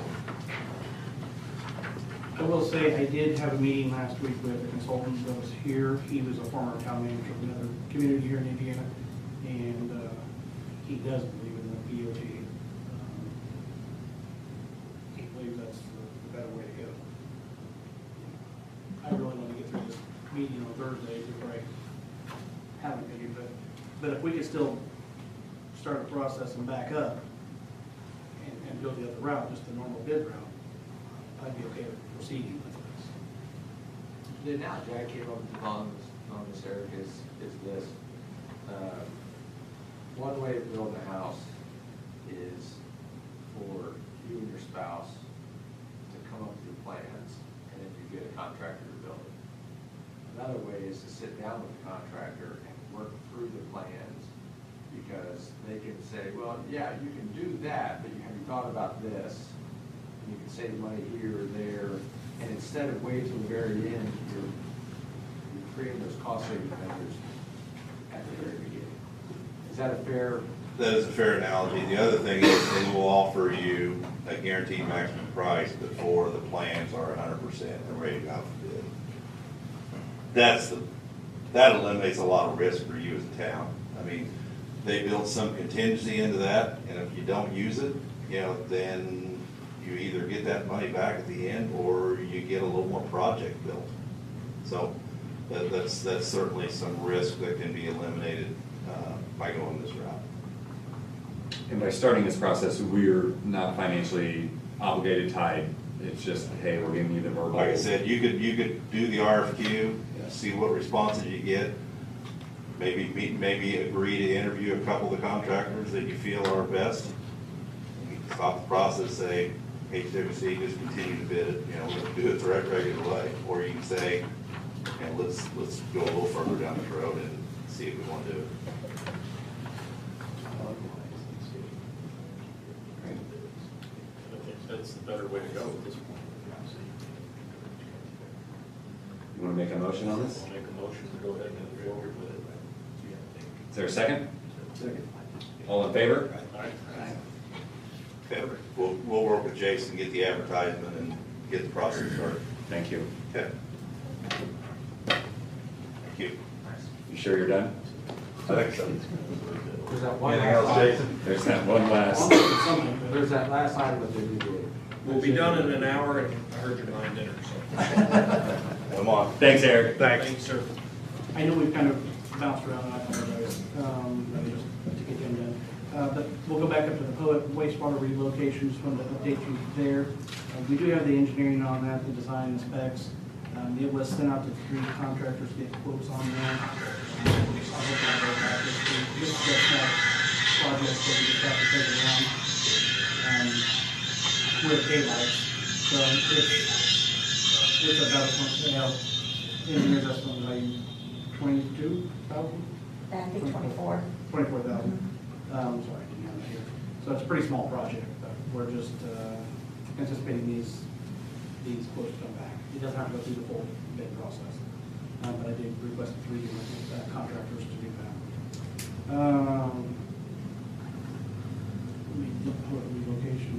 I will say, I did have a meeting last week with a consultant that was here. He was a former town manager of another community here in Indiana, and he does believe in the BOT. He believes that's the better way to go. I really want to get through this meeting on Thursday before I have a meeting, but if we could still start the process and back up and go the other route, just the normal bid route, I'd be okay with proceeding with this. The analogy I came up with on this, Eric, is this. One way to build a house is for you and your spouse to come up with your plans, and then you get a contractor to build it. Another way is to sit down with the contractor and work through the plans, because they can say, well, yeah, you can do that, but have you thought about this? And you can save money here or there, and instead of waiting till the very end, you're creating those cost-saving measures at the very beginning. Is that a fair? That is a fair analogy. The other thing is they will offer you a guaranteed maximum price before the plans are 100% and ready to go out for bid. That eliminates a lot of risk for you as a town. I mean, they build some contingency into that, and if you don't use it, then you either get that money back at the end or you get a little more project built. So that's certainly some risk that can be eliminated by going this route. And by starting this process, we're not financially obligated, tied. It's just, hey, we're giving you the verbal. Like I said, you could do the RFQ, see what responses you get, maybe agree to interview a couple of the contractors that you feel are best. You can stop the process, say, HWC, just continue to bid it, we'll do it the regular way. Or you can say, let's go a little further down the road and see if we want to do it. I think that's the better way to go at this point. You want to make a motion on this? I'll make a motion to go ahead and move forward with it. Is there a second? Second. All in favor? Okay, we'll work with Jason, get the advertisement and get the process started. Thank you. Okay. Thank you. You sure you're done? I think so. There's that one Anything else, last item. Jason? There's that one last. There's that last item that they did. We'll be done in an hour, and I heard you're buying dinner, so. Come on. Thanks, Eric. Thanks, sir. I know we've kind of bounced around, and I apologize, let me just to get them done. But we'll go back up to the Poet wastewater relocation, just wanted to update you there. We do have the engineering on that, the design, the specs. It was sent out to 3 contractors to get quotes on that. I hope I'll go back this is just that project that we just have to take around with daylights. So it's about engineer's estimate value 22,000? I think 24. 24,000. Sorry, I didn't have that here. So it's a pretty small project, but we're just anticipating these quotes to come back. It doesn't have to go through the full bid process. But I did request 3 contractors to do that. Relocation.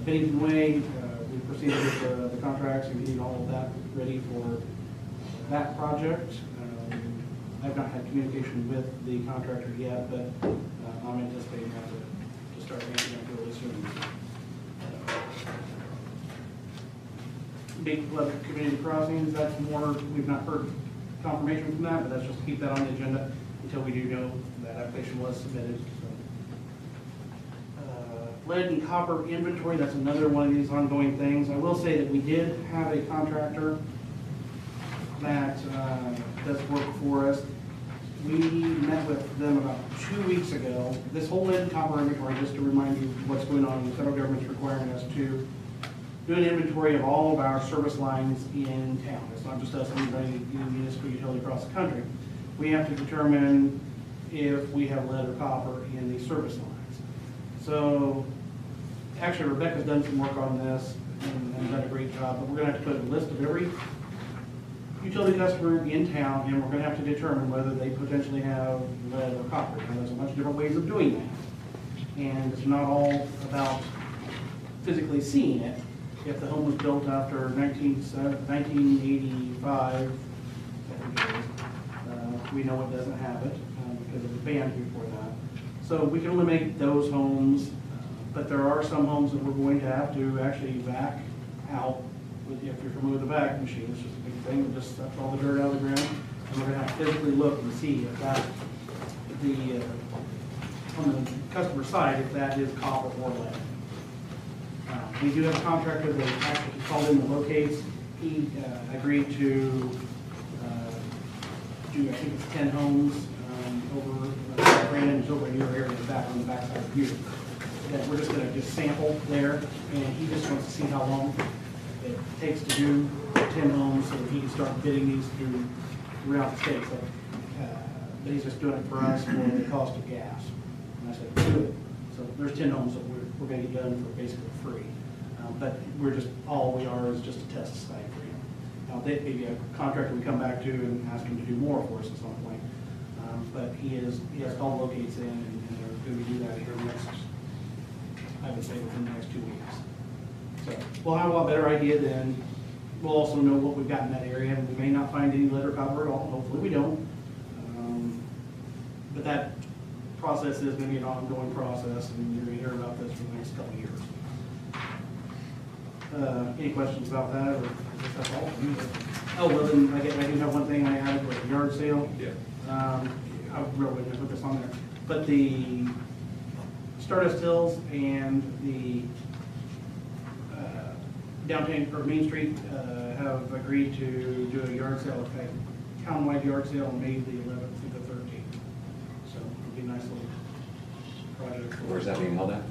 Bennington Way, we proceeded with the contracts and getting all of that ready for that project. I've not had communication with the contractor yet, but I'm anticipating that to start making that really soon. Big Level Community Crossings, that's more, we've not heard confirmation from that, but that's just to keep that on the agenda until we do know that application was submitted. Lead and copper inventory, that's another one of these ongoing things. I will say that we did have a contractor that does work for us. We met with them about 2 weeks ago. This whole lead and copper inventory, just to remind you what's going on, the federal government's requiring us to do an inventory of all of our service lines in town. It's not just us, anybody in the municipal utility across the country. We have to determine if we have lead or copper in these service lines. So, actually Rebecca's done some work on this and done a great job, but we're gonna have to put a list of every utility customer in town, and we're gonna have to determine whether they potentially have lead or copper. And there's a bunch of different ways of doing And it's not all about physically seeing it. If the home was built after 1985, I think it is, we know it doesn't have it because it was banned before that. So we can eliminate those homes, but there are some homes that we're going to have to actually vac out. If you're familiar with the vac machine, it's just a big thing that just sucks all the dirt out of the ground. And we're gonna have to physically look and see if that, on the customer side, if that is copper or lead. We do have a contractor that actually called in the locates. He agreed to do, I think it's 10 homes over, Brandon is over in your area, back on the backside of you. That we're just gonna sample there, and he just wants to see how long it takes to do 10 homes, so that he can start bidding these throughout the state. So, but he's just doing it for us for the cost of gas. And I said, do it. So there's 10 homes that we're gonna get done for basically free. But we're just, all we are is just a test site for him. Now, maybe a contractor we come back to and ask him to do more for us at some point. But he has called locates in, and they're gonna do that here next, I would say within the next 2 weeks. So we'll have a lot better idea then. We'll also know what we've got in that area. We may not find any lead or copper at all. Hopefully we don't. But that process is going to be an ongoing process, and you're going to hear about this for the next couple of years. Any questions about that, or I guess that's all? Oh, well, then I do have one thing I added with the yard sale. Yeah. I really wouldn't put this on there, but the Stardust Hills and the downtown, or Main Street, have agreed to do a yard sale, a townwide yard sale on May the 11th through the 13th. So it'll be a nice little project. Where's that being held at?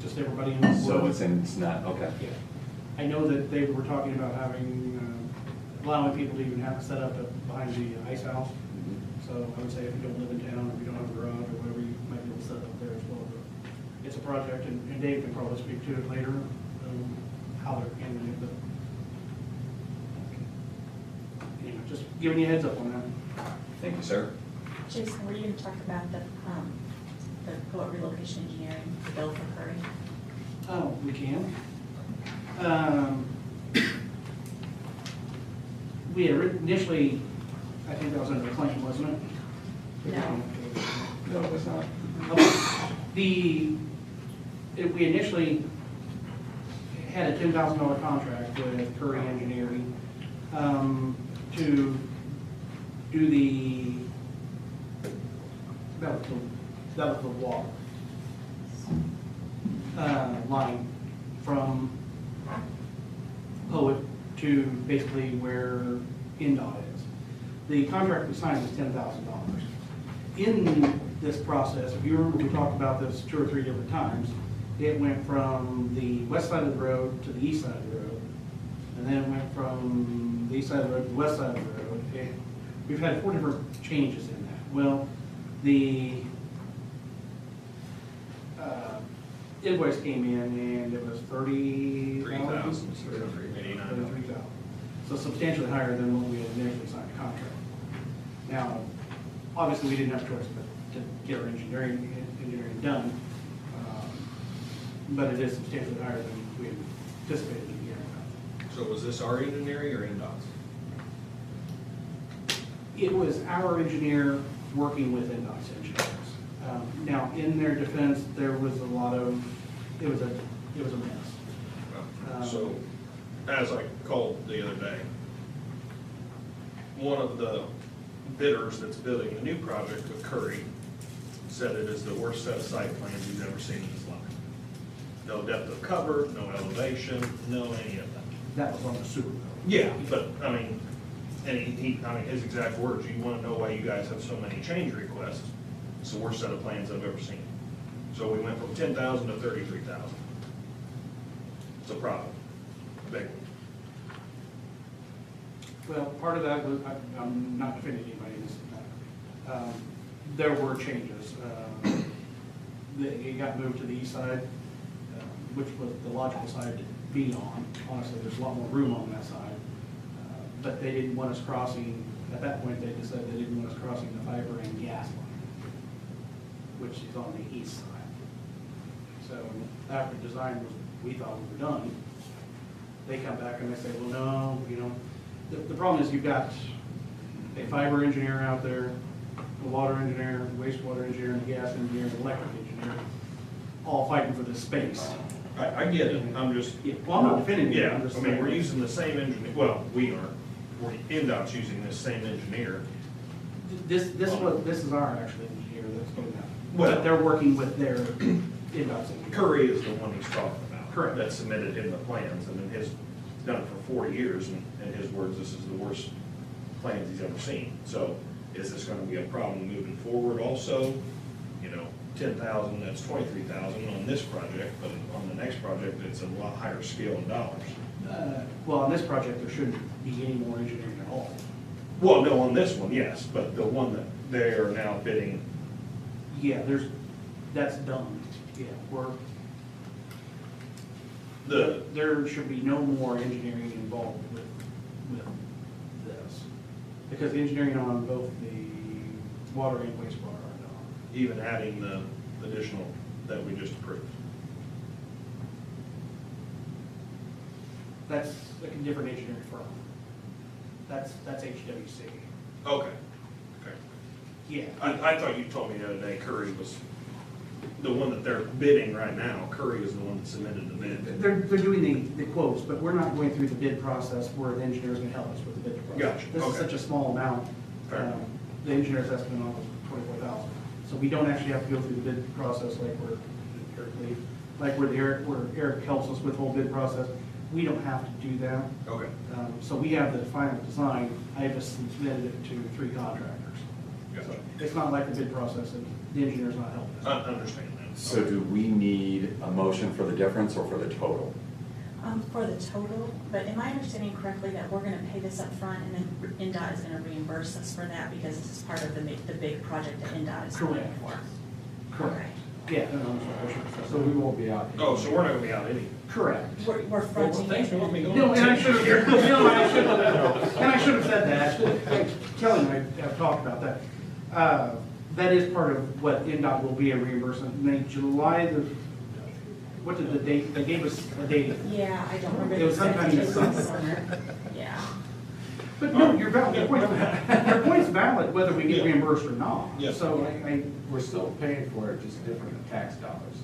Just everybody in the So board. it's not, okay. Yeah. I know that they were talking about having, allowing people to even have it set up behind the ice house. So I would say if you don't live in town, or if you don't have a garage or whatever, you might be able to set it up there as well. But it's a project, and Dave can probably speak to it later, how they're handling it, but anyway, just giving you a heads up on that. Thank you, sir. Jason, were you going to talk about the Poet Relocation Engineering, the bill for Curry? Oh, we can. We had initially, I think that was under the claim, wasn't it? No. No, it was not. We initially had a $10,000 contract with Curry Engineering to do that was the water line from Poet to basically where NDOT is. The contract we signed was $10,000. In this process, if you remember, we talked about this 2 or 3 different times. It went from the west side of the road to the east side of the road, and then it went from the east side of the road to the west side of the road. We've had 4 different changes in that. Well, the invoice came in and it was $33,000. So substantially higher than what we had initially signed a contract. Now, obviously, we didn't have a choice but to get our engineering done, but it is substantially higher than we had anticipated in the beginning. So was this our engineering or NDOT's? It was our engineer working with NDOT's engineers. Now, in their defense, there was a lot of, it was a mess. So, as I called the other day, one of the bidders that's building the new project with Curry said it is the worst set of site plans he's ever seen in his life. No depth of cover, no elevation, no any of that. That was on the sewer. Yeah, but, I mean, and his exact words, you wanna know why you guys have so many change requests? It's the worst set of plans I've ever seen. So we went from 10,000 to 33,000. It's a problem, a big one. Well, part of that was, I'm not defending anybody in this matter. There were changes. It got moved to the east side, which was the logical side to be on. Honestly, there's a lot more room on that side. But they didn't want us crossing, at that point, they decided they didn't want us crossing the fiber and gas line, which is on the east side. So after design was, we thought we were done, they come back and they say, well, no, you know, the problem is you've got a fiber engineer out there, a water engineer, wastewater engineer, and a gas engineer, and an electric engineer, all fighting for this space. I get it, I'm just. Yeah, well, I'm not defending you, Yeah, I'm just I mean, saying. we're using the same engineer, well, we aren't, NDOT's using this same engineer. This is our actual engineer that's doing that. Well- But they're working with their in-house engineer. Curry is the one he's talking about. Correct. That submitted him the plans, and then he's done it for 40 years, and in his words, this is the worst plans he's ever seen. So is this gonna be a problem moving forward also? You know, 10,000, that's 23,000 on this project, but on the next project, it's a lot higher scale in dollars. Well, on this project, there shouldn't be any more engineering at all. Well, no, on this one, yes, but the one that they are now bidding, Yeah, that's done. Yeah, there should be no more engineering involved with this. Because the engineering on both the water and wastewater are done. even adding the additional that we just approved. That's like a different engineering firm. That's HWC. Okay, okay. Yeah. I thought you told me the other day Curry was the one that they're bidding right now. Curry is the one that submitted the bid. They're doing the quotes, but we're not going through the bid process where the engineer's gonna help us with the bid process. Gotcha, This is okay. such a small amount. Fair. The engineer's estimate on was 24,000. So we don't actually have to go through the bid process like where Eric helps us with the whole bid process. We don't have to do that. Okay. So we have the final design. I just submitted it to 3 contractors. Gotcha. So it's not like the bid process, and the engineer's not helping us. I understand that. So do we need a motion for the difference or for the total? For the total, but am I understanding correctly that we're gonna pay this up front and then NDOT is gonna reimburse us for that because this is part of the big project that NDOT is paying Correct. for? Correct. Yeah, no, I'm sorry, I should have said So we won't be out. Oh, so we're not gonna be out any. Correct. We're fronting Thanks for letting me it. go. No, and I should have, and I should have said that. Kelly and I have talked about that. That is part of what NDOT will be a reimbursement. What did the date, they gave us a date. Yeah, I don't remember. It was the exact sometime in date, the it was summer. Yeah. But no, your point's valid whether we get Yeah. reimbursed or not. Yes. So We're still paying for it, just different tax dollars.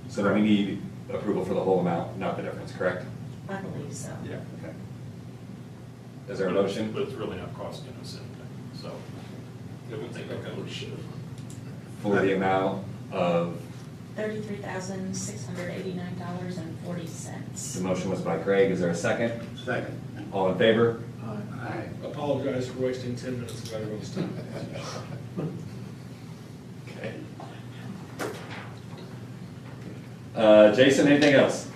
So then we need approval for the whole amount, not the difference, correct? I believe so. Yeah. Okay. Is there a motion? But it's really not costing us anything, so it would think, okay, we should have. For the amount of, $33,689.40. the motion was by Craig, is there a second? Second. All in favor? Apologize for wasting 10 minutes of everyone's time. Okay. Jason, anything else?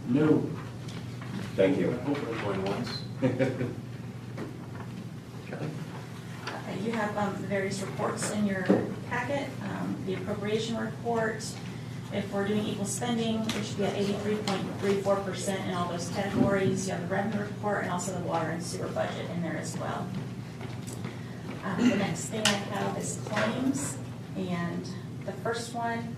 no. Thank you. Going once. Okay, you have the various reports in your packet, the appropriation report. If we're doing equal spending, it should be at 83.34% in all those categories. You have the revenue report and also the water and sewer budget in there as well. The next thing I have is claims, and the first one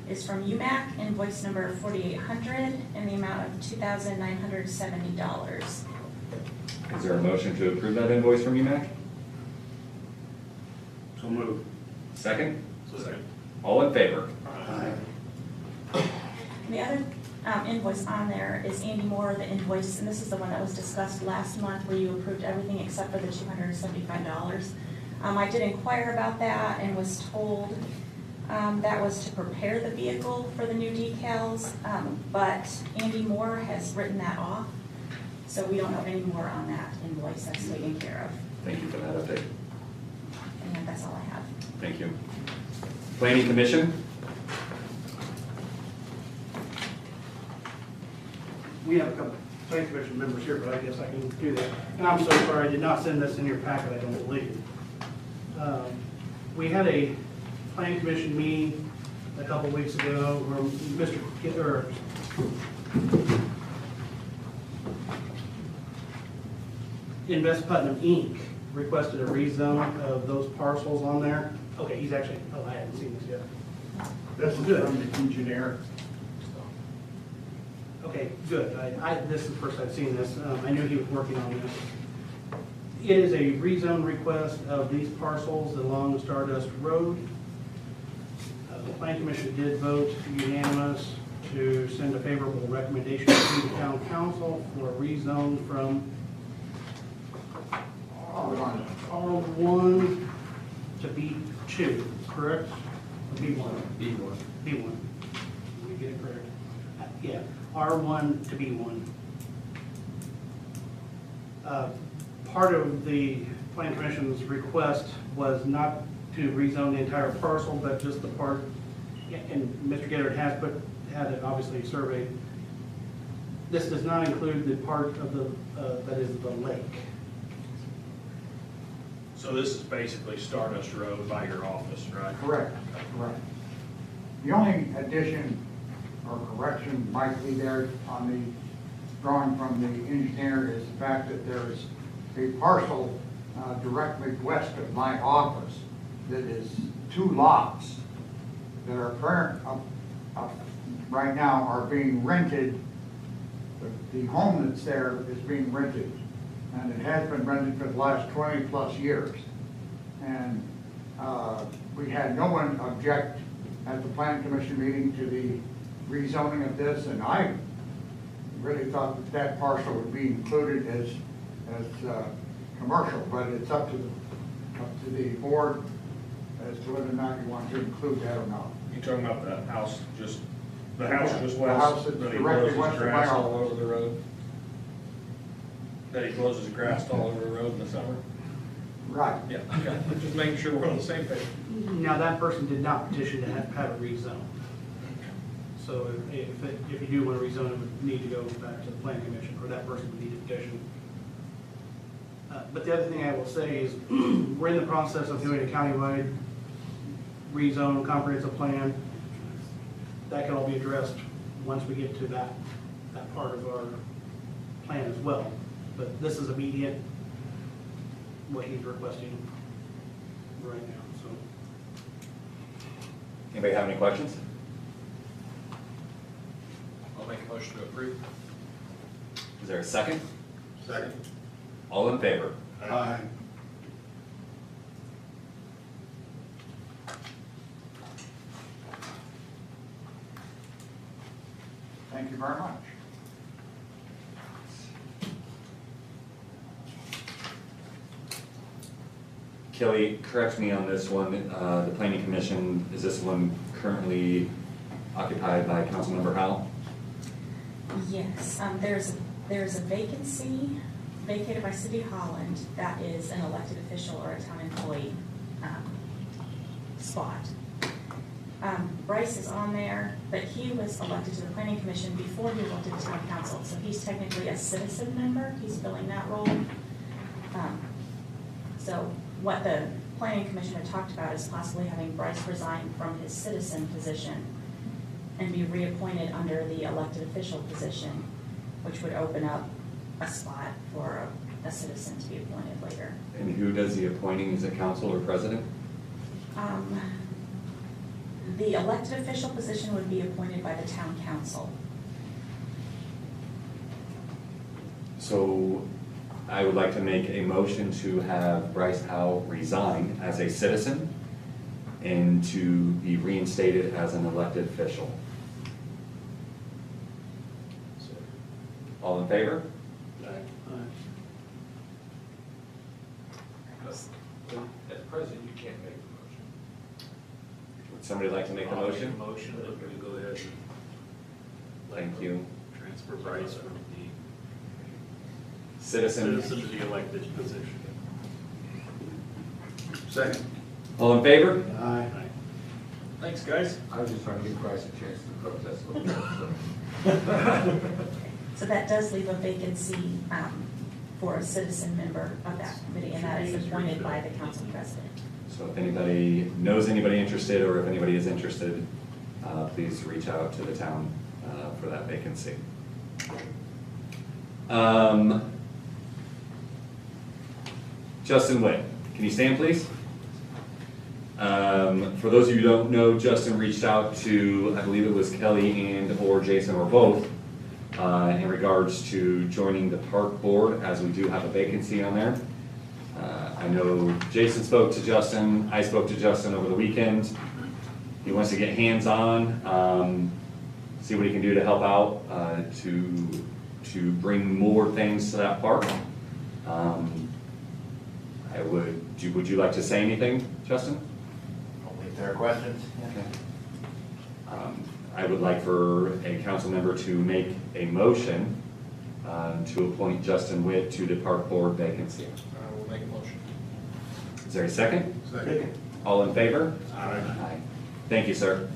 is from UMAC, invoice number 4800 in the amount of $2,970. Is there a motion to approve that invoice from UMAC? So moved. Second? Second. All in favor? The other invoice on there is Andy Moore, the invoice, and this is the one that was discussed last month where you approved everything except for the $275. I did inquire about that and was told that was to prepare the vehicle for the new decals, but Andy Moore has written that off, so we don't know any more on that invoice. That's taken care of, Thank you for that update. and that's all I have. Thank you. Planning Commission? We have a couple planning commission members here, but I guess I can do that. And I'm so sorry, I did not send this in your packet, I don't believe. We had a planning commission meeting a couple weeks ago where Invest Putnam Inc. requested a rezone of those parcels on there. Okay, he's actually, I hadn't seen this yet. This is Good. from the engineer. Okay, good. This is the first I've seen this. I knew he was working on this. It is a rezone request of these parcels along Stardust Road. The Plan Commission did vote unanimous to send a favorable recommendation to the town council for a rezone from R1 to B2, correct? Or B1? B1. B1. Let me get it correct. Yeah, R1 to B1. Part of the Plan Commission's request was not to rezone the entire parcel, but just the part, and Mr. Geddard had it obviously surveyed. This does not include the part of the, that is the lake. So this is basically Stardust Road by your office, right? Correct, correct. The only addition or correction might be there on the drawing from the engineer is the fact that there is a parcel directly west of my office that is 2 lots that are current, right now are being rented. The home that's there is being rented, and it has been rented for the last 20+ years. And we had no one object at the Plan Commission meeting to the rezoning of this, and I really thought that that parcel would be included as commercial, but it's up to the board as to whether or not you want to include that or not. You talking about the house just The west? house that's That he directly closes west of my grass all office. over the road? That he closes grass all over the road in the summer? Right. Yeah, okay, just making sure we're on the same page. Now, that person did not petition to have a rezone. So if you do want to rezone, it would need to go back to the Plan Commission, or that person would need to petition. But the other thing I will say is, we're in the process of doing a countywide rezone comprehensive plan. That can all be addressed once we get to that part of our plan as well. But this is immediate, what he's requesting right now, so. Anybody have any questions? I'll make a motion to approve. Is there a second? Second. All in favor? Aye. Thank you very much. Kelly, correct me on this one. The planning commission, is this one currently occupied by Councilmember Howell? Yes, there's a vacancy vacated by City Holland that is an elected official or a town employee spot. Bryce is on there, but he was elected to the planning commission before he was elected to town council, so he's technically a citizen member, he's filling that role. So what the planning commission had talked about is possibly having Bryce resign from his citizen position and be reappointed under the elected official position, which would open up a spot for a citizen to be appointed later. And who does the appointing? Is it council or president? The elected official position would be appointed by the town council. So I would like to make a motion to have Bryce Howell resign as a citizen and to be reinstated as an elected official. All in favor? As president, you can't make the motion. Would somebody like to make the motion? Motion, that we go ahead and Thank you. transfer Bryce from the Citizen, citizen to the elected position. Second. all in favor? Aye. Thanks, guys. I was just trying to give Bryce a chance to protest a little bit, so. So that does leave a vacancy for a citizen member of that committee, and that is appointed by the council president. So if anybody knows anybody interested, or if anybody is interested, please reach out to the town for that vacancy. Justin Witt, can you stand, please? For those of you who don't know, Justin reached out to, I believe it was Kelly and or Jason or both, in regards to joining the park board, as we do have a vacancy on there. I know Jason spoke to Justin, I spoke to Justin over the weekend. He wants to get hands-on, see what he can do to help out, to bring more things to that park. Would you like to say anything, Justin? Only if there are questions. Okay. I would like for a council member to make a motion to appoint Justin Witt to the park board vacancy. I will make a motion. Is there a second? Second. All in favor? Aye. Thank you, sir.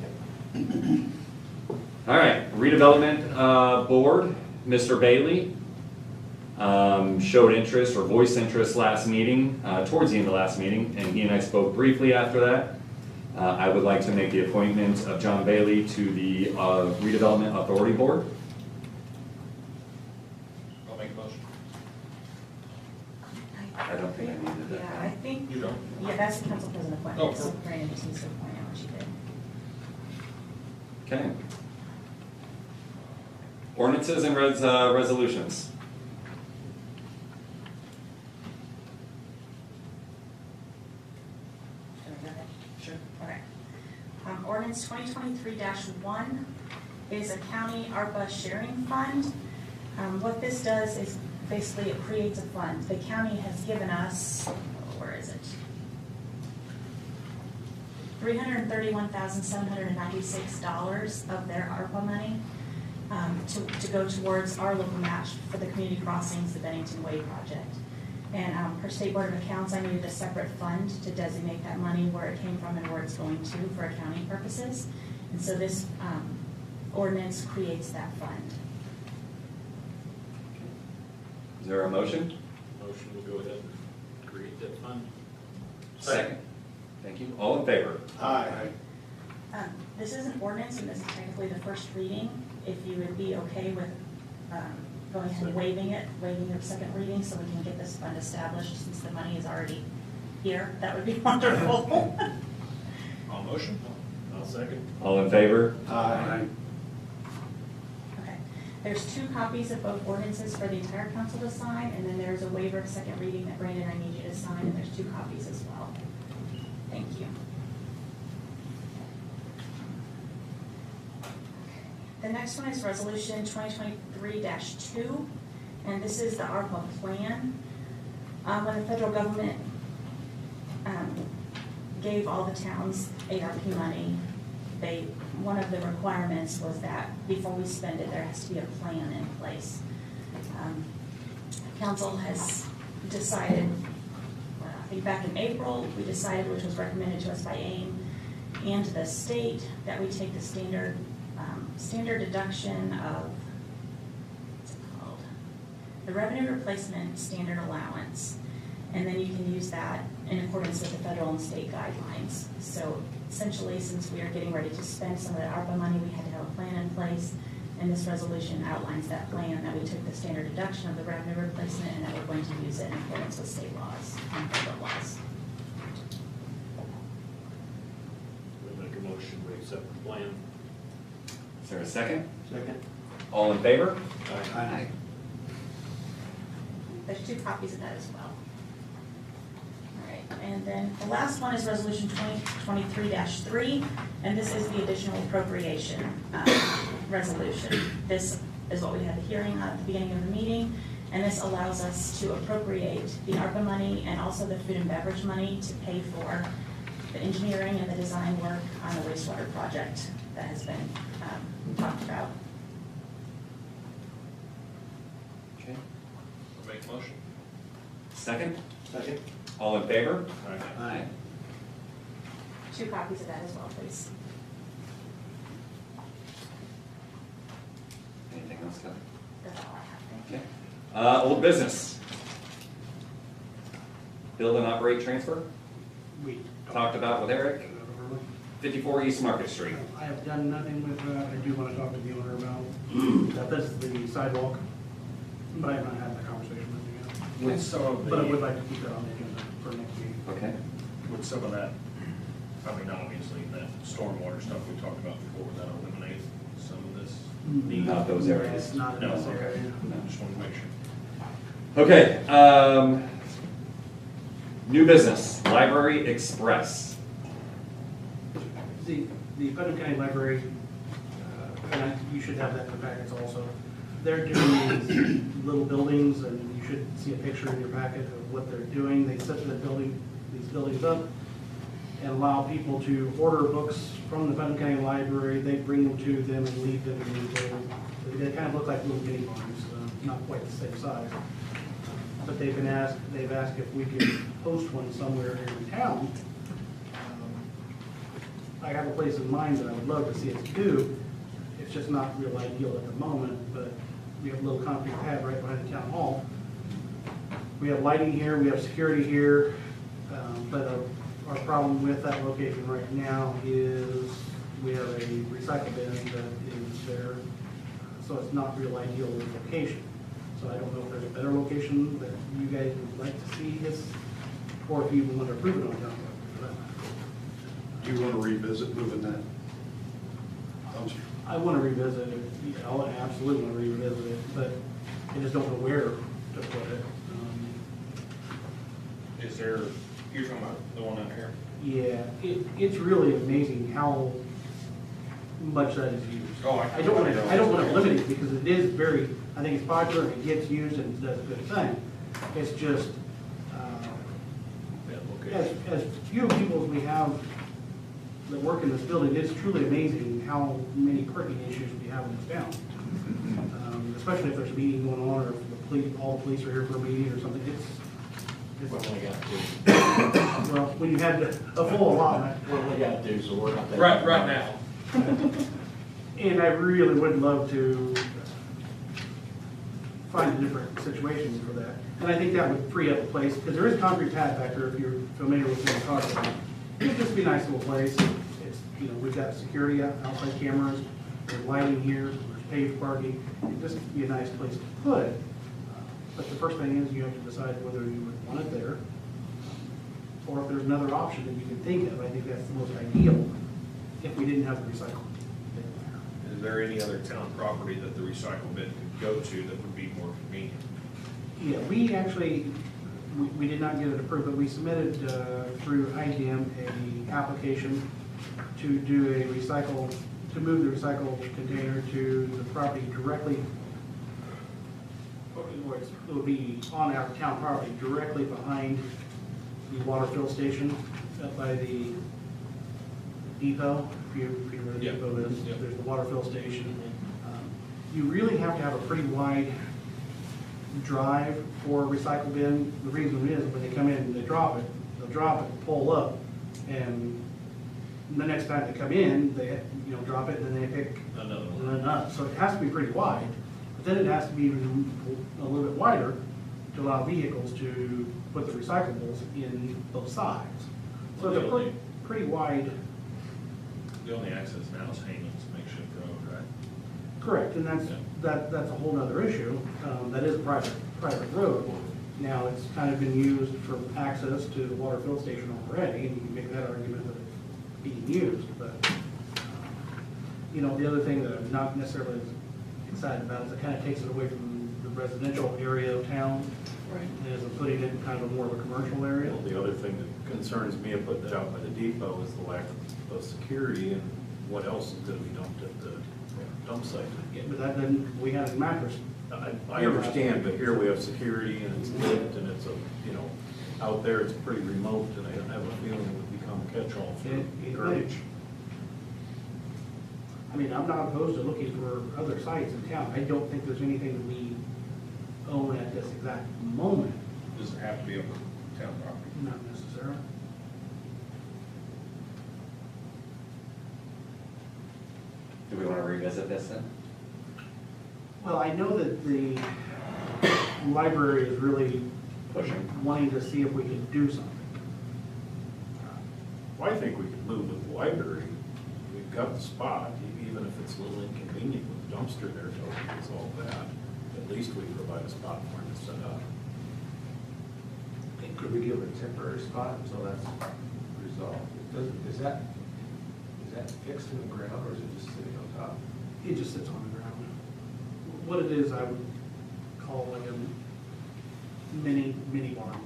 All right, redevelopment board, Mr. Bailey showed interest or voiced interest last meeting, towards the end of last meeting, and he and I spoke briefly after that. I would like to make the appointment of John Bailey to the redevelopment authority board. I'll make a motion. I don't think I needed that. Yeah, I think, You don't? yeah, that's the council president Oh, appointment, so perfect. Brandon just needs to point out what she did. Okay. Ordinances and resolutions. Should I go ahead? Sure. Okay. Ordinance 2023-1 is a county ARPA sharing fund. What this does is basically it creates a fund. The county has given us, where is it? $331,796 of their ARPA money to go towards our local match for the community crossings, the Bennington Way project. And per State Board of Accounts, I needed a separate fund to designate that money, where it came from and where it's going to for accounting purposes. And so this ordinance creates that fund. Is there a motion? Motion to go ahead and create that fund. Second. Thank you. All in favor? Aye. This is an ordinance, and this is technically the first reading. If you would be okay with going ahead and waiving the second reading, so we can get this fund established, since the money is already here, that would be wonderful. I'll motion. I'll second. All in favor? Aye. Okay, there's 2 copies of both ordinances for the entire council to sign, and then there's a waiver of second reading that Brandon and I need you to sign, and there's 2 copies as well. Thank you. The next one is Resolution 2023-2, and this is the ARPA plan. When the federal government gave all the towns ARP money, one of the requirements was that before we spend it, there has to be a plan in place. Council has decided, I think back in April, we decided, which was recommended to us by AIM and the state, that we take the standard deduction of, what's it called? The revenue replacement standard allowance, and then you can use that in accordance with the federal and state guidelines. So essentially, since we are getting ready to spend some of the ARPA money, we had to have a plan in place, and this resolution outlines that plan, that we took the standard deduction of the revenue replacement and that we're going to use it in accordance with state laws and federal laws. We make a motion, we accept the plan. Is there a second? Second. All in favor? Aye. There's 2 copies of that as well. All right, and then the last one is Resolution 2023-3, and this is the additional appropriation resolution. This is what we had the hearing on at the beginning of the meeting, and this allows us to appropriate the ARPA money and also the food and beverage money to pay for the engineering and the design work on the wastewater project that has been talked about. Okay. I'll make a motion. Second? Second. All in favor? Aye. 2 copies of that as well, please. Anything else, Kelly? That's all I have, thank you. Okay. Old business. Build and operate transfer, We talked about with Eric, 54 East Market Street. I have done nothing with that. I do want to talk to the owner about that. That's the sidewalk, but I have not had that conversation with him yet. With some of But I would the, like to keep that on the agenda for next meeting. Okay. with some of that, I mean, obviously, that stormwater stuff we talked about before, would that eliminate some of this? Not those areas. It's not in No, this okay. area. Just want to make sure. Okay, new business, Library Express. The Putnam County Library, you should have that in the packets also. They're doing these little buildings, and you should see a picture in your packet of what they're doing. They set these buildings up and allow people to order books from the Putnam County Library. They bring them to them and leave them in the building. They kind of look like little mini barns, not quite the same size. But they've asked if we could host one somewhere here in town. I have a place in mind that I would love to see us do. It's just not real ideal at the moment, but we have a little concrete pad right behind the town hall. We have lighting here, we have security here, but our problem with that location right now is we have a recycle bin that is there, so it's not real ideal location. So I don't know if there's a better location that you guys would like to see this, or if you even want to approve it on town. Do you want to revisit moving that dumpster? I want to revisit it, yeah, I absolutely want to revisit it, but I just don't know where to put it. Is there, you're talking about the one out here? Yeah, it's really amazing how much that is used. Oh, I don't want to limit it because it is very, I think it's popular, it gets used and it does a good thing. It's just, as few people as we have that work in this building, it's truly amazing how many parking issues we have in this town. Especially if there's a meeting going on, or if all the police are here for a meeting or something, We've only got two. well, when you had a full allotment. We've only got two, so we're not that. Right now. And I really would love to find a different situation for that. And I think that would free up a place, because there is concrete pad back there, if you're familiar with what I'm talking about. It would just be a nice little place. It's, we've got security, outside cameras, there's lighting here, there's paved parking. It'd just be a nice place to put it. But the first thing is you have to decide whether you would want it there, or if there's another option that you can think of. I think that's the most ideal, if we didn't have the recycle bin there. Is there any other town property that the recycle bin could go to that would be more convenient? Yeah, we actually, we did not get it approved, but we submitted through IDM a application to do a recycle, to move the recycle container to the property directly, or it would be on our town property, directly behind the water fill station up by the depot. If you know where the Yep. depot is, Yep. there's the water fill station. You really have to have a pretty wide drive for a recycle bin. The reason is when they come in and they drop it, they'll drop it, pull up, and the next time they come in, they drop it and then they pick Another one. and then up. So it has to be pretty wide, but then it has to be even a little bit wider to allow vehicles to put the recyclables in both sides. So it's a pretty wide. The only access now is Haynes makeshift road, right? Correct, and that's a whole nother issue. That is a private road. Now, it's kind of been used for access to the water fill station already, and you can make that argument that it's being used, but, the other thing that I'm not necessarily as excited about is it kind of takes it away from the residential area of town. Right. As I'm putting it in kind of more of a commercial area. Well, the other thing that concerns me of putting it out by the depot is the lack of security and what else is gonna be dumped at the dump site. Yeah, but that doesn't, we had a mattress. I understand, but here we have security and it's lit and it's out there it's pretty remote and I have a feeling it would become a catch-all for garbage. I mean, I'm not opposed to looking for other sites in town. I don't think there's anything that we own at this exact moment. Does it have to be on town property? Not necessarily. Do we want to revisit this then? Well, I know that the library is really Pushing. wanting to see if we can do something. Well, I think we could move with the library. We've got the spot, even if it's a little inconvenient with the dumpster there to resolve that. At least we provide a spot for them to set up. Could we give it a temporary spot until that's resolved? Is that fixed in the ground or is it just sitting on top? It just sits on the ground. what it is, I would call like a mini barn,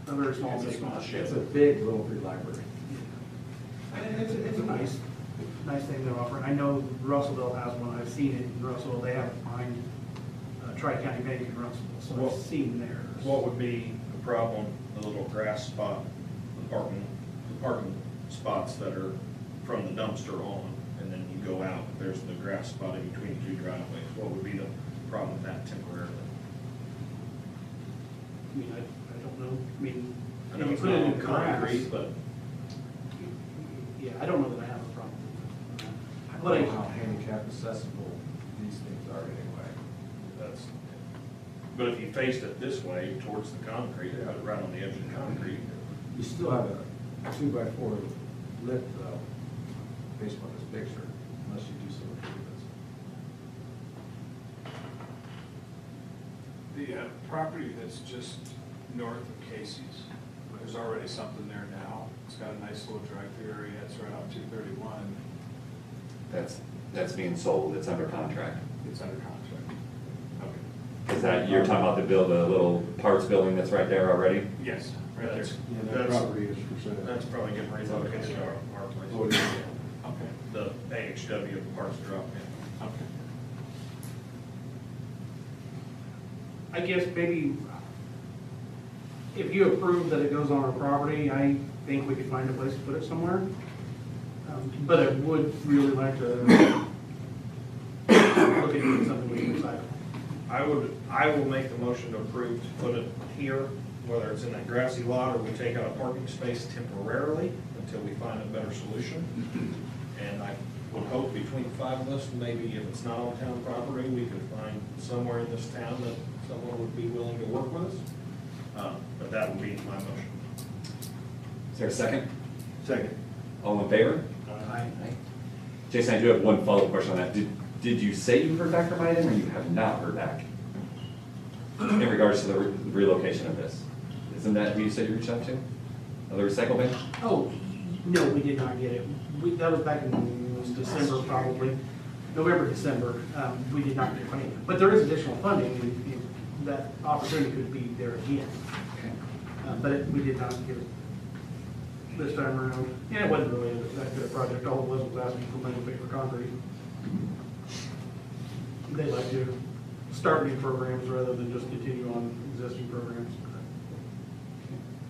a very small, It's a small barn. shed. It's a big little free library. And it's a nice thing they're offering. I know Russellville has one, I've seen it in Russellville, they have it behind Tri-County Bank in Russellville, so What- I've seen theirs. What would be the problem, the little grass spot, the parking spots that are from the dumpster on, and then you go out, there's the grass spot in between the two driveways. What would be the problem with that temporarily? I mean, I don't know, I mean. I know if you it's put it not in on grass, concrete, but Yeah, I don't know that I have a problem. I But don't know how handicap accessible these things are anyway. that's, but if you faced it this way towards the concrete, have it right on the edge of the concrete, You still have a 2x4 lip though, based on this picture, unless you do some improvements. The property that's just north of Casey's, there's already something there now. It's got a nice little drive-through area, it's right off 231. That's being sold, it's under contract. It's under contract. Okay. Is that, you're talking about the little parts building that's right there already? Yes, right there. that's, Yeah, that that's, property is for sale. that's probably getting relocated to our Oh, it place. is. Okay, The AHW parts drop in. okay. I guess maybe if you approve that it goes on our property, I think we could find a place to put it somewhere. But I would really like to look at doing something we can decide. I will make the motion to approve to put it here, whether it's in that grassy lot or we take out a parking space temporarily until we find a better solution. And I would hope between the five of us, maybe if it's not on town property, we could find somewhere in this town that someone would be willing to work with us. But that would be my motion. Is there a second? Second. All in favor? Aye. Jason, I do have one follow-up question on that. Did you say you heard back from IDEM, or you have not heard back? In regards to the relocation of this? Isn't that who you said you reached out to? The recycle bin? Oh, no, we did not get it. That was back in December probably, November, December. We did not get funding. But there is additional funding, and that opportunity could be there again. But we did not get it this time around. And it wasn't really that good a project. All it was asking for money to pay for concrete. They like to start new programs rather than just continue on existing programs.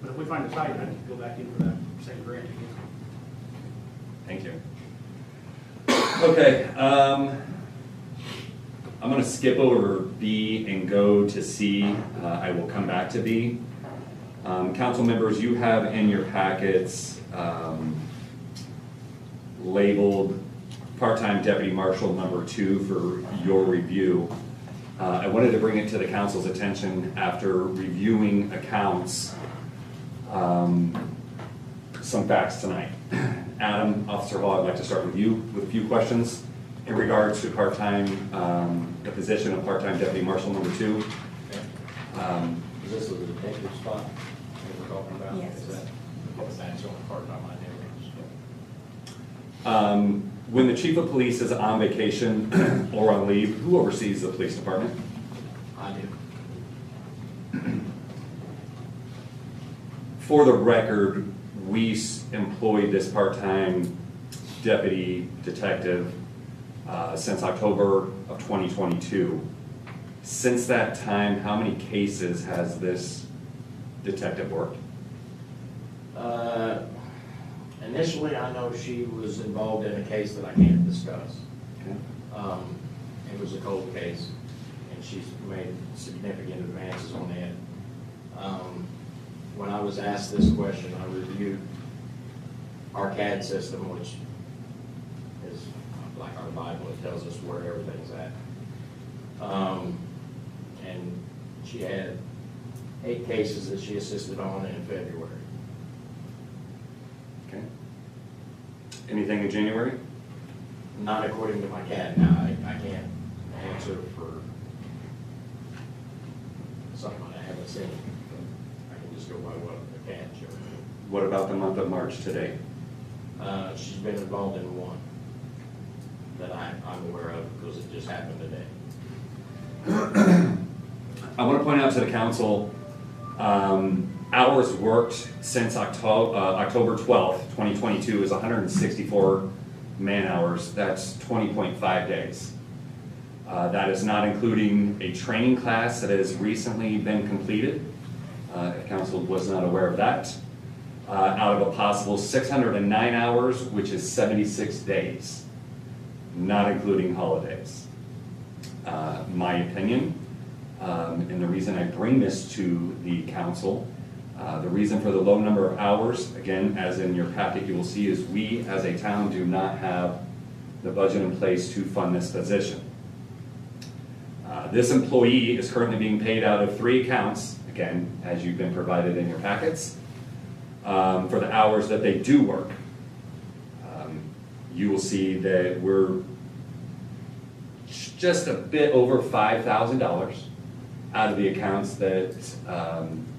But if we find a site, I'd go back in for that same grant again. Thank you. Okay, I'm gonna skip over B and go to C. I will come back to B. Council members, you have in your packets labeled part-time deputy marshal number 2 for your review. I wanted to bring it to the council's attention after reviewing accounts, some facts tonight. Adam, Officer Hall, I'd like to start with you with a few questions in regards to part-time, the position of part-time deputy marshal number 2. Is this the detective spot that we're talking about? Yes. Is that, because that's the only part I might know. When the chief of police is on vacation or on leave, who oversees the police department? I do. For the record, we employed this part-time deputy detective since October of 2022. Since that time, how many cases has this detective worked? Initially, I know she was involved in a case that I can't discuss. Okay. It was a cold case, and she's made significant advances on that. When I was asked this question, I reviewed our CAD system, which is like our Bible, it tells us where everything's at. And she had 8 cases that she assisted on in February. Okay. Anything in January? Not according to my CAD now, I can't answer for something I haven't seen. I can just go by what the CAD shows. What about the month of March today? She's been involved in one that I'm aware of because it just happened today. I want to point out to the council, hours worked since October 12th, 2022 is 164 man hours. That's 20.5 days. That is not including a training class that has recently been completed. If council was not aware of that. Out of a possible 609 hours, which is 76 days, not including holidays. My opinion, and the reason I bring this to the council, the reason for the low number of hours, again, as in your packet you will see, is we as a town do not have the budget in place to fund this position. This employee is currently being paid out of 3 accounts, again, as you've been provided in your packets, for the hours that they do work. You will see that we're just a bit over $5,000 out of the accounts that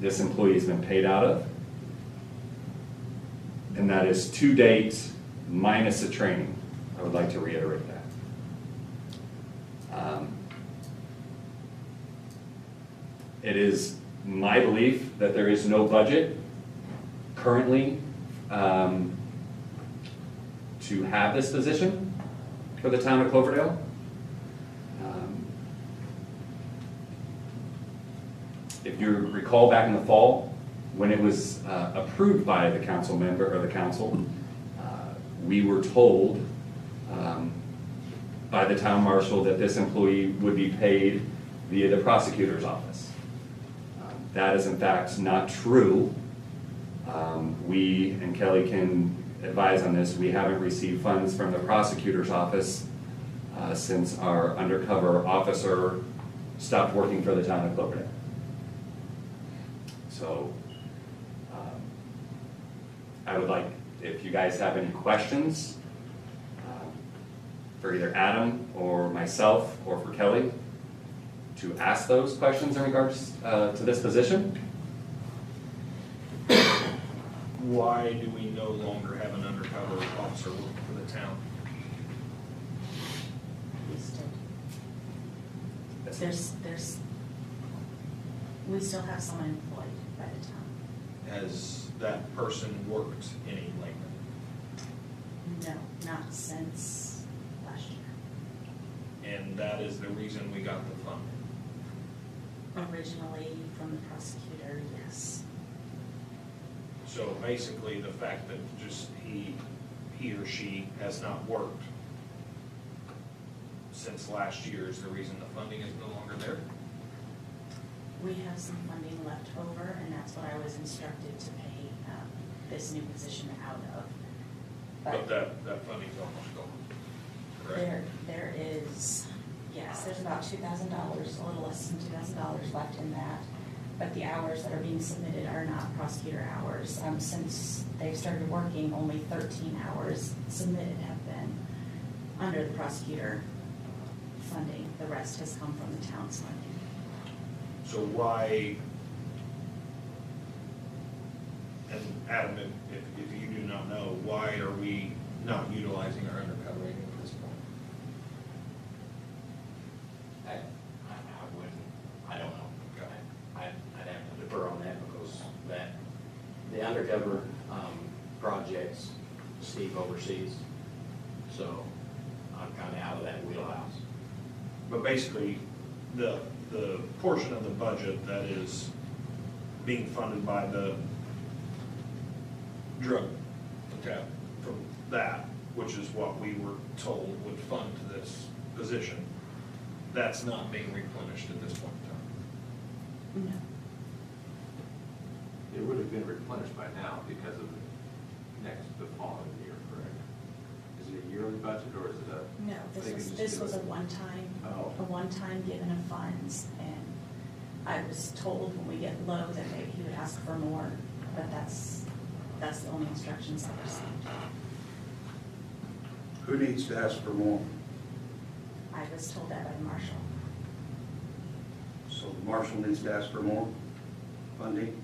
this employee has been paid out of. And that is to date minus the training. I would like to reiterate that. It is my belief that there is no budget currently to have this position for the town of Cloverdale. If you recall back in the fall, when it was approved by the council member or the council, we were told by the town marshal that this employee would be paid via the prosecutor's office. That is in fact not true. We, and Kelly can advise on this, we haven't received funds from the prosecutor's office since our undercover officer stopped working for the town of Cloverdale. So I would like, if you guys have any questions for either Adam or myself or for Kelly, to ask those questions in regards to this position. Why do we no longer have an undercover officer working for the town? We still have someone employed by the town. Has that person worked any labor? No, not since last year. And that is the reason we got the funding. Originally from the prosecutor, yes. So basically, the fact that just he or she has not worked since last year is the reason the funding is no longer there? We have some funding left over, and that's what I was instructed to pay this new position out of. But that funding's almost gone, correct? There is, yes, there's about $2,000, a little less than $2,000 left in that. But the hours that are being submitted are not prosecutor hours. Since they've started working, only 13 hours submitted have been under the prosecutor funding. The rest has come from the town's funding. So why, and Adam, if you do not know, why are we not utilizing our undercover agent at this point? I don't know. I'd have to defer on that because the undercover projects Steve oversees, so I'm kind of out of that wheelhouse. But basically, the portion of the budget that is being funded by the drug, okay, from that, which is what we were told would fund this position, that's not being replenished at this point in time. No. It would have been replenished by now because of the following year, correct? Is it a yearly budget or is it a? No, this was a one-time, given of funds, and I was told when we get low that maybe he would ask for more, but that's the only instructions I received. Who needs to ask for more? I was told that by the marshal. So the marshal needs to ask for more funding?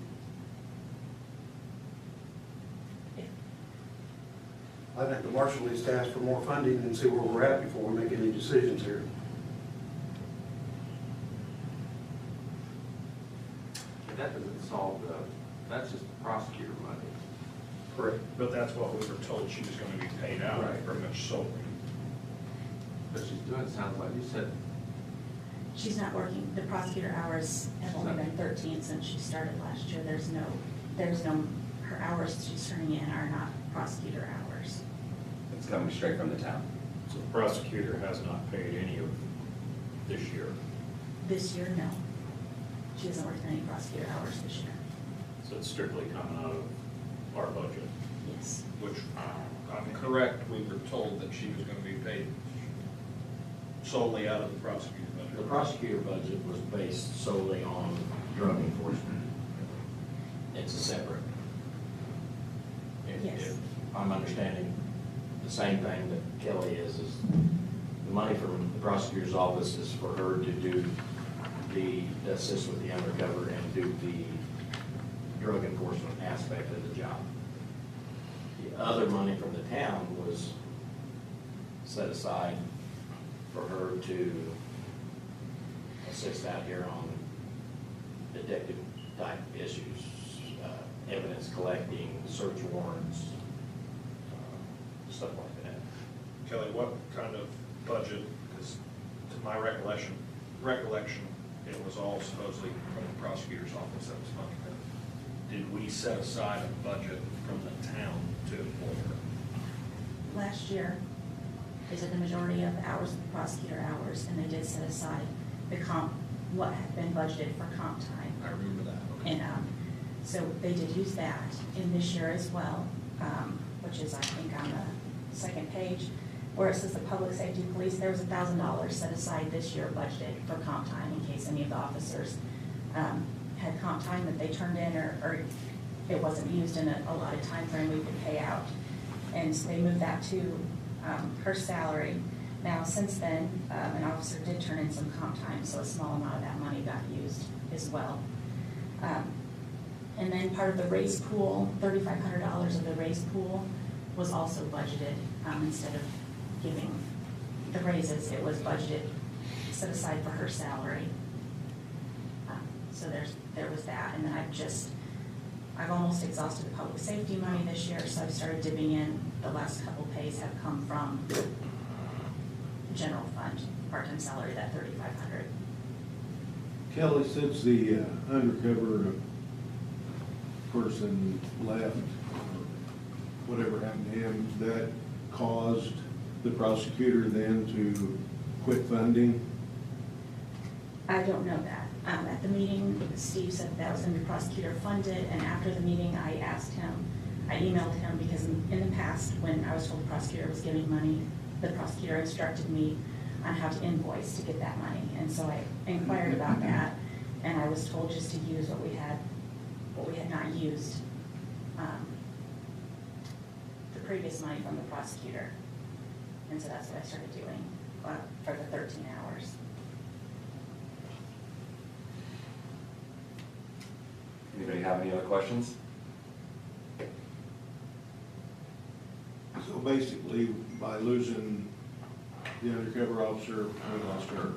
I think the marshal needs to ask for more funding and see where we're at before we make any decisions here. that doesn't solve that's just prosecutor money. Correct. But that's what we were told she was gonna be paid out, Right. pretty much solely. But she's doing, sounds like, you said, She's not working, the prosecutor hours have only been 13 since she started last year. There's no, her hours she's turning in are not prosecutor hours. It's coming straight from the town. So the prosecutor has not paid any of this year. This year, no. She hasn't worked any prosecutor hours this year. So it's strictly coming out of our budget. Yes. Which, I'm correct, we were told that she was gonna be paid solely out of the prosecutor budget. The prosecutor budget was based solely on drug enforcement. It's a separate. Yes. If I'm understanding the same thing that Kelly is the money from the prosecutor's office is for her to do assist with the undercover and do the drug enforcement aspect of the job. The other money from the town was set aside for her to assist out here on detective type issues, evidence collecting, search warrants, stuff like that. Kelly, what kind of budget, because to my recollection, it was all supposedly from the prosecutor's office that was funding it. Did we set aside a budget from the town to employ her? Last year, they did the majority of the hours of the prosecutor hours, and they did set aside the what had been budgeted for comp time. I remember that. Okay. And so they did use that in this year as well, which is, I think, on the second page, where it says the public safety police, there was $1,000 set aside this year budgeted for comp time in case any of the officers had comp time that they turned in or it wasn't used in a allotted time frame we could pay out. And so they moved that to her salary. Now, since then, an officer did turn in some comp time, so a small amount of that money got used as well. And then part of the raise pool, $3,500 of the raise pool was also budgeted. Instead of giving the raises, it was budgeted, set aside for her salary. So there was that, and then I've almost exhausted the public safety money this year, so I've started dipping in. The last couple pays have come from the general fund, part-time salary, that $3,500. Kelly, since the undercover person left, whatever happened to him, that caused the prosecutor then to quit funding? I don't know that. At the meeting, Steve said that was going to be prosecutor funded, and after the meeting, I emailed him, because in the past, when I was told the prosecutor was giving money, the prosecutor instructed me on how to invoice to get that money. And so I inquired about that, and I was told just to use what we had not used, the previous money from the prosecutor. And so that's what I started doing for the 13 hours. Anybody have any other questions? So basically, by losing the undercover officer, we lost her.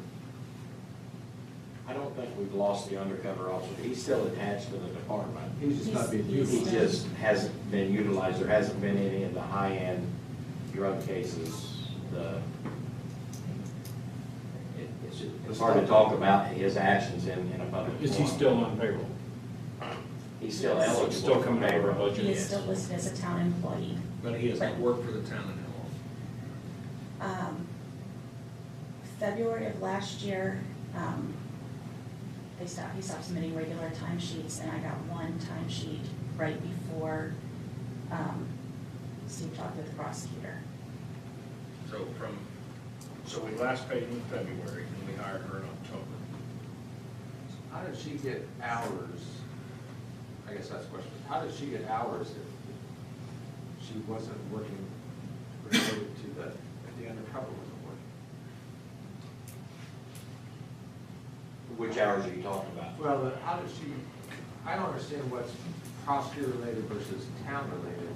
I don't think we've lost the undercover officer. He's still attached to the department. he's just not being He used. just hasn't been utilized. There hasn't been any of the high-end drug cases. It's hard to talk about his actions in a public Is he forum. still on payroll? He's still Yes. eligible. Still coming out of our for payroll. budget? He is still listed as a town employee. But he has not worked for the town in how long? February of last year, he stopped submitting regular timesheets, and I got one timesheet right before Steve talked with the prosecutor. So we last paid him in February, and we hired her in October. How did she get hours? I guess that's the question. How did she get hours if she wasn't working related to if the undercover wasn't working? Which hours are you talking about? Well, how did she, I don't understand what's prosecutor related versus town related,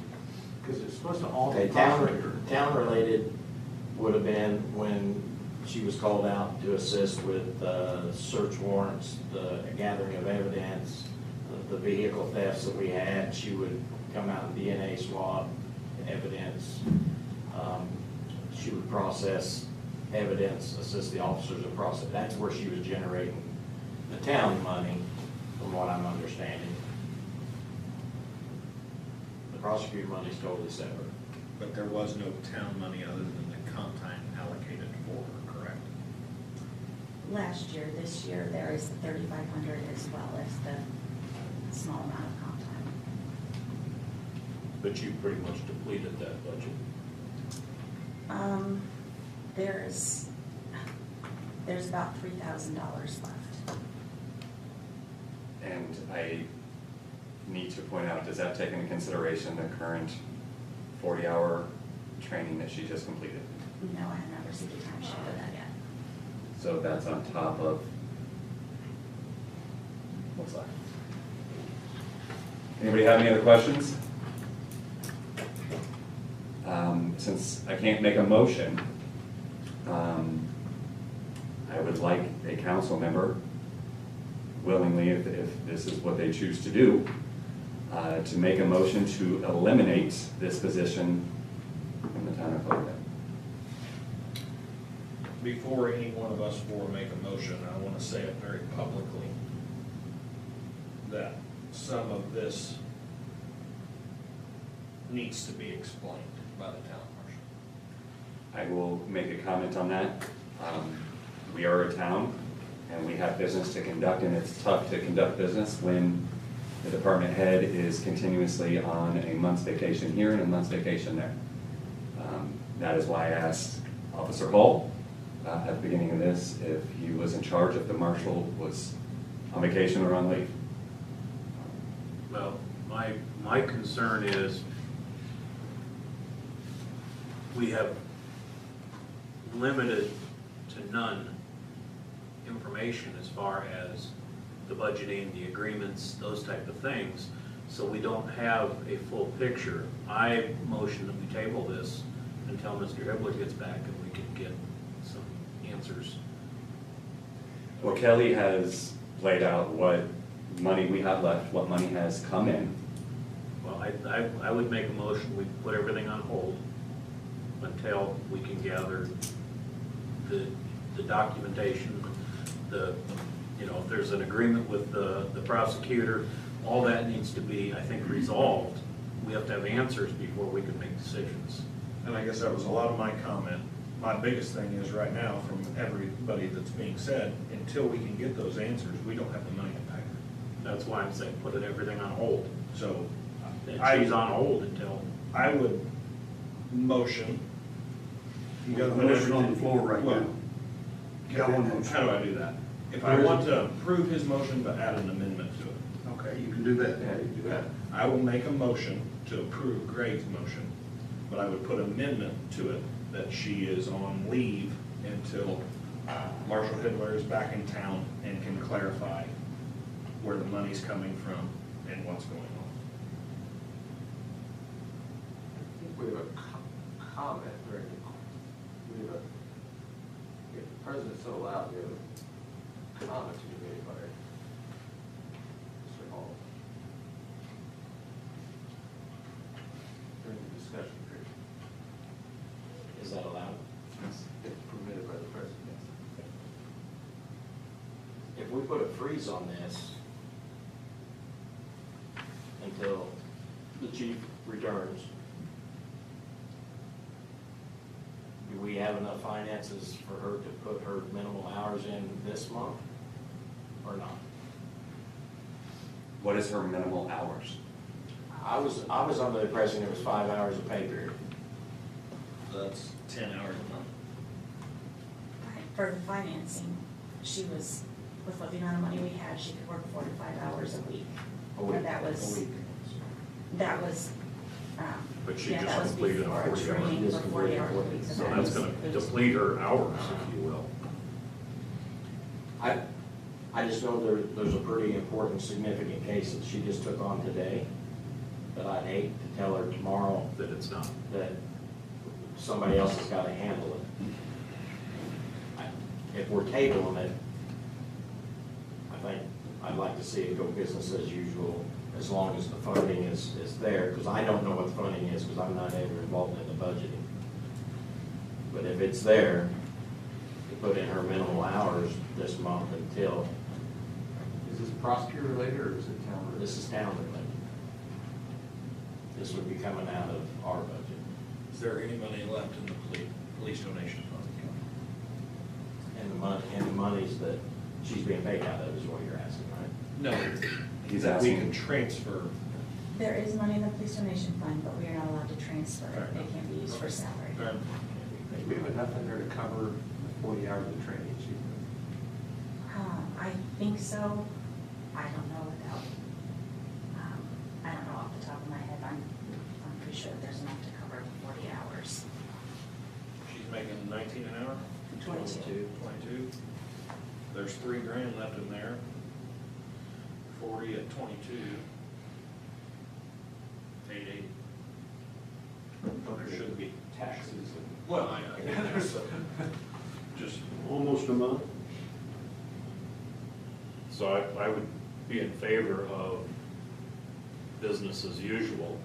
because it's supposed to all be Okay, prosecutor. town-related would have been when she was called out to assist with search warrants, the gathering of evidence, the vehicle thefts that we had, she would come out and DNA swab evidence. She would process evidence, assist the officers in process. That's where she was generating the town money, from what I'm understanding. The prosecutor money is totally separate. But there was no town money other than the comp time allocated for her, correct? Last year, this year, there is the 3,500 as well as the small amount of comp time. But you pretty much depleted that budget. There's about $3,000 left. And I need to point out, does that take into consideration the current 40-hour training that she just completed? No, I have not received a timesheet for that yet. So that's on top of what's left. Anybody have any other questions? Since I can't make a motion, I would like a council member willingly, if this is what they choose to do, to make a motion to eliminate this position from the town of Cloverdale. Before any one of us four make a motion, I want to say it very publicly that some of this needs to be explained by the town marshal. I will make a comment on that. We are a town, and we have business to conduct, and it's tough to conduct business when the department head is continuously on a month's vacation here and a month's vacation there. That is why I asked Officer Hall at the beginning of this if he was in charge, if the marshal was on vacation or on leave. Well, my concern is we have limited to none information as far as the budgeting, the agreements, those type of things, so we don't have a full picture. I motion that we table this until Mr. Hibbler gets back and we can get some answers. Well, Kelly has laid out what money we have left, what money has come in. Well, I would make a motion, we put everything on hold until we can gather the documentation, if there's an agreement with the prosecutor, all that needs to be, I think, resolved. We have to have answers before we can make decisions. And I guess that was a lot of my comment. My biggest thing is right now, from everybody that's being said, until we can get those answers, we don't have the money to pay her. That's why I'm saying put everything on hold. So And she's on hold until. I would motion. You got a motion on the floor right now. You got one motion. How do I do that? If I want to approve his motion but add an amendment to it. Okay, you can do that. Yeah, you do that. I will make a motion to approve Greg's motion, but I would put amendment to it that she is on leave until Marshal Hibbler is back in town and can clarify where the money's coming from and what's going on. I think we have a comment during if the president's so loud, we have a comment to be made by Mr. Hall during the discussion period. Is that allowed? It's permitted by the president. If we put a freeze on this until the chief returns, do we have enough finances for her to put her minimal hours in this month or not? What is her minimal hours? I was under the impression it was 5 hours of pay period. That's 10 hours a month. For the financing, she was, with the amount of money we had, she could work 4 to 5 hours a week. A week. And that was, But she yeah, just that was completed a before 40 hour. training for 40 hours a week. So that that's was- gonna deplete her hours, if you will. I just know there's a pretty important, significant case that she just took on today, that I'd hate to tell her tomorrow That it's not. that somebody else has got to handle it. If we're tabling it, I'd like to see it go business as usual, as long as the funding is there, because I don't know what the funding is, because I'm not ever involved in the budgeting. But if it's there, to put in her minimal hours this month until, Is this prosecutor related or is it town related? this is town related. This would be coming out of our budget. Is there any money left in the police donation fund? And the monies that she's being paid out of is what you're asking, right? No. He's that we asking- can transfer. There is money in the police donation fund, but we are not allowed to transfer it. Right. It can't be used for salary. We have enough in there to cover the 40 hours of training she I think so. I don't know without, I don't know off the top of my head. I'm pretty sure that there's enough to cover 40 hours. She's making 19 an hour? 22. 22. There's $3,000 left in there. 40 at 22. 880. There should be. taxes and. Well, there's just. Almost a month. So I would be in favor of business as usual.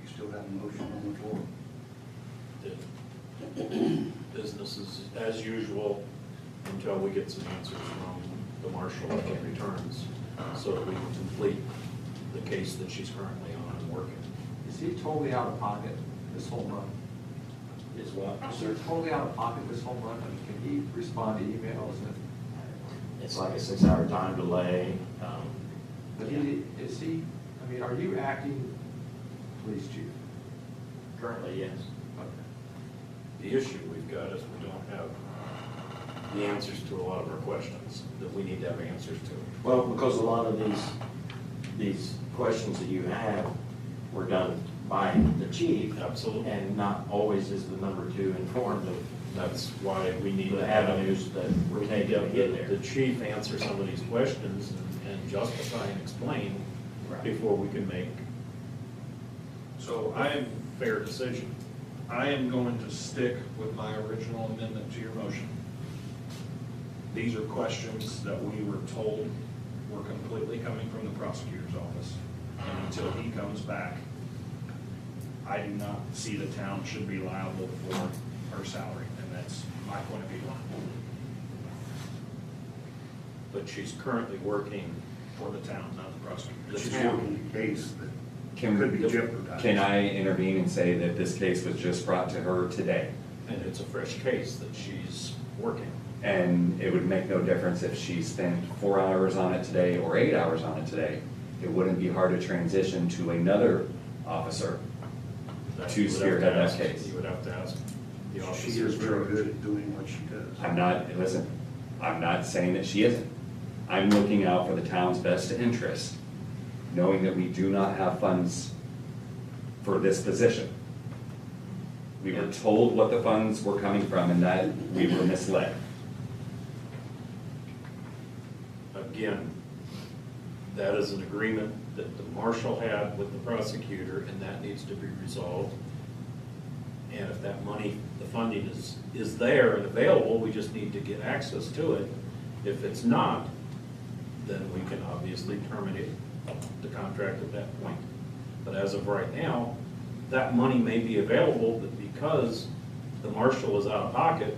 You still have a motion on the floor. Business is as usual until we get some answers from the marshal at the returns, so that we can complete the case that she's currently on and working. Is he totally out of pocket this whole month? Is what? Is he totally out of pocket this whole month? I mean, can he respond to emails and? It's like a 6-hour time delay. But is he, I mean, are you acting police chief? Currently, yes. Okay. The issue we've got is we don't have the answers to a lot of our questions that we need to have answers to. Well, because a lot of these questions that you have were done by the chief. Absolutely. And not always is the number 2 informed of That's why we need the to have avenues that we're we need taking to to have get there. the chief answer some of these questions and justify and explain before we can make So I am, fair decision. I am going to stick with my original amendment to your motion. These are questions that we were told were completely coming from the prosecutor's office. And until he comes back, I do not see the town should be liable for her salary, and that's my point of view on it. But she's currently working For the town, not the prosecutor. She's working a case that Can, could be jeopardized. can I intervene and say that this case was just brought to her today? and it's a fresh case that she's working. And it would make no difference if she spent 4 hours on it today or 8 hours on it today. It wouldn't be hard to transition to another officer to You would have spearhead that ask- case. You would have to ask the She officers. is very good at doing what she does. I'm not, listen, I'm not saying that she isn't. I'm looking out for the town's best interest, knowing that we do not have funds for this position. We were told what the funds were coming from and that we were misled. Again, that is an agreement that the marshal had with the prosecutor, and that needs to be resolved. And if that money, the funding is there and available, we just need to get access to it. If it's not, then we can obviously terminate the contract at that point. But as of right now, that money may be available, but because the marshal is out of pocket,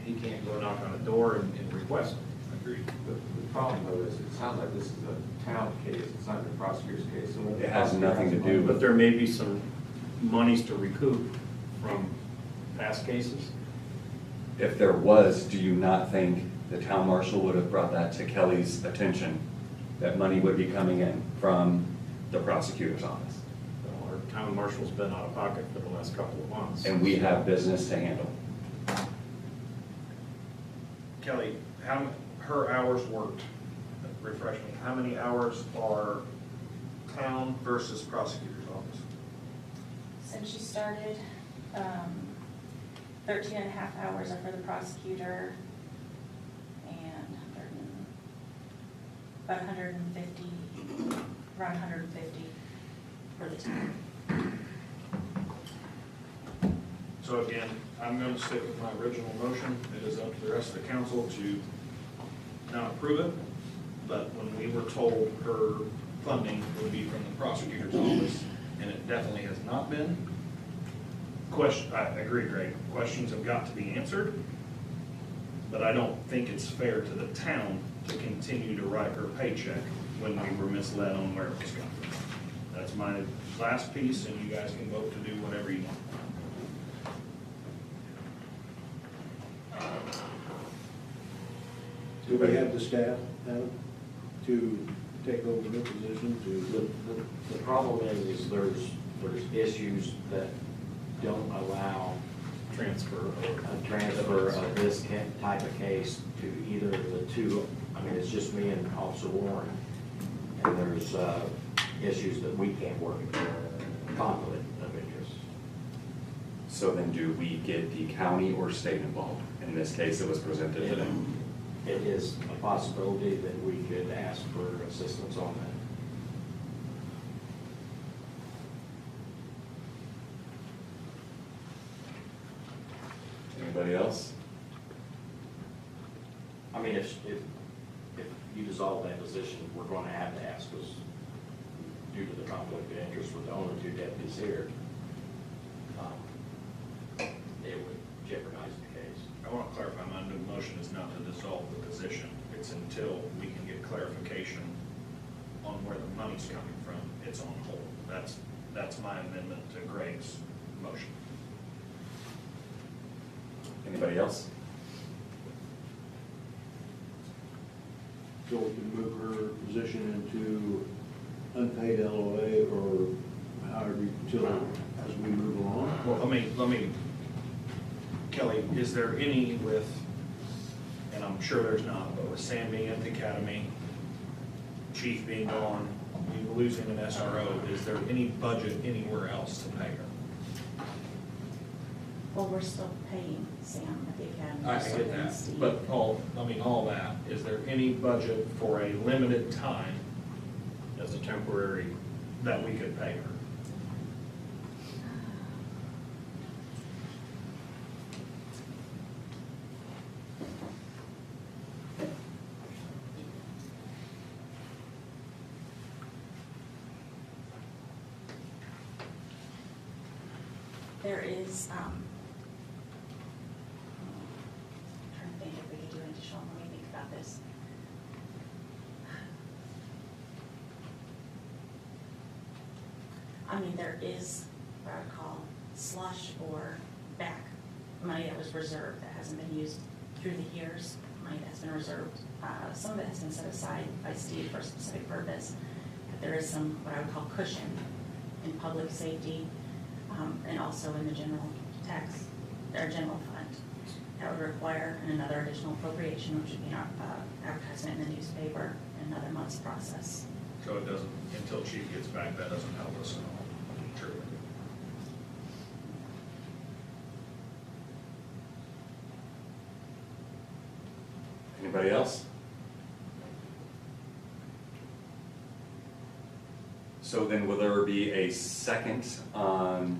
he can't go knock on a door and request it. Agreed. The problem though is, it sounds like this is a town case, it's not the prosecutor's case. So when the It has nothing to do But there may be some monies to recoup from past cases. If there was, do you not think the town marshal would have brought that to Kelly's attention, that money would be coming in from the prosecutor's office? Well, our town marshal's been out of pocket for the last couple of months. And we have business to handle. Kelly, her hours worked, refresh me, how many hours are town versus prosecutor's office? Since she started, 13 and a half hours are for the prosecutor and about 150, around 150 for the town. So again, I'm going to stick with my original motion. It is up to the rest of the council to not approve it, but when we were told her funding would be from the prosecutor's office, and it definitely has not been, I agree, Greg, questions have got to be answered, but I don't think it's fair to the town to continue to write her paycheck when we were misled on where it was coming from. That's my last piece, and you guys can vote to do whatever you want. Do we have the staff, Adam, to take over the position to? The problem is there's issues that don't allow Transfer a transfer of this type of case to either of the two. I mean, it's just me and Officer Warren, and there's issues that we can't work, conflict of interest. So then do we get the county or state involved? In this case, it was presented to them. It is a possibility that we could ask for assistance on that. Anybody else? I mean, if you dissolve that position, we're going to have to ask us, due to the conflict of interest with the only two deputies here, it would jeopardize the case. I want to clarify, my new motion is not to dissolve the position. It's until we can get clarification on where the money's coming from, it's on hold. That's my amendment to Greg's motion. Anybody else? So we can move her position into unpaid LOA or however, until, as we move along? Well, let me, Kelly, is there any with, and I'm sure there's not, but with Sam being at the academy, Chief being gone, you losing an SRO, is there any budget anywhere else to pay her? Well, we're still paying Sam at the academy. I We're still get paying that, Steve. but all that, is there any budget for a limited time as a temporary that we could pay her? There is, I'm trying to think if we could do additional, let me think about this. I mean, there is what I would call slush or back money that was reserved that hasn't been used through the years, money that's been reserved. Some of it has been set aside by Steve for a specific purpose, but there is some, what I would call cushion in public safety, and also in the general tax, or general fund. That would require another additional appropriation, which would be an advertisement in the newspaper and another month's process. So it doesn't, until Chief gets back, that doesn't help us at all, truly. Anybody else? So then will there be a second on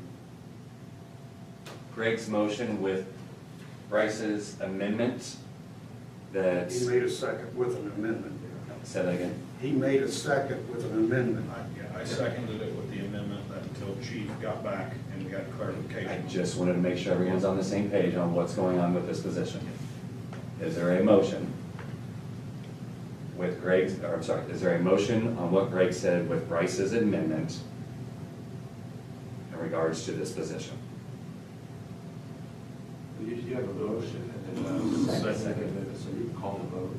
Greg's motion with Bryce's amendment that? He made a second with an amendment. Say that again. He made a second with an amendment. I seconded it with the amendment that until Chief got back and we got I clarification. just wanted to make sure everyone's on the same page on what's going on with this position. Is there a motion with Greg's, or I'm sorry, is there a motion on what Greg said with Bryce's amendment in regards to this position? You have a motion and then a second amendment, so you can call the vote.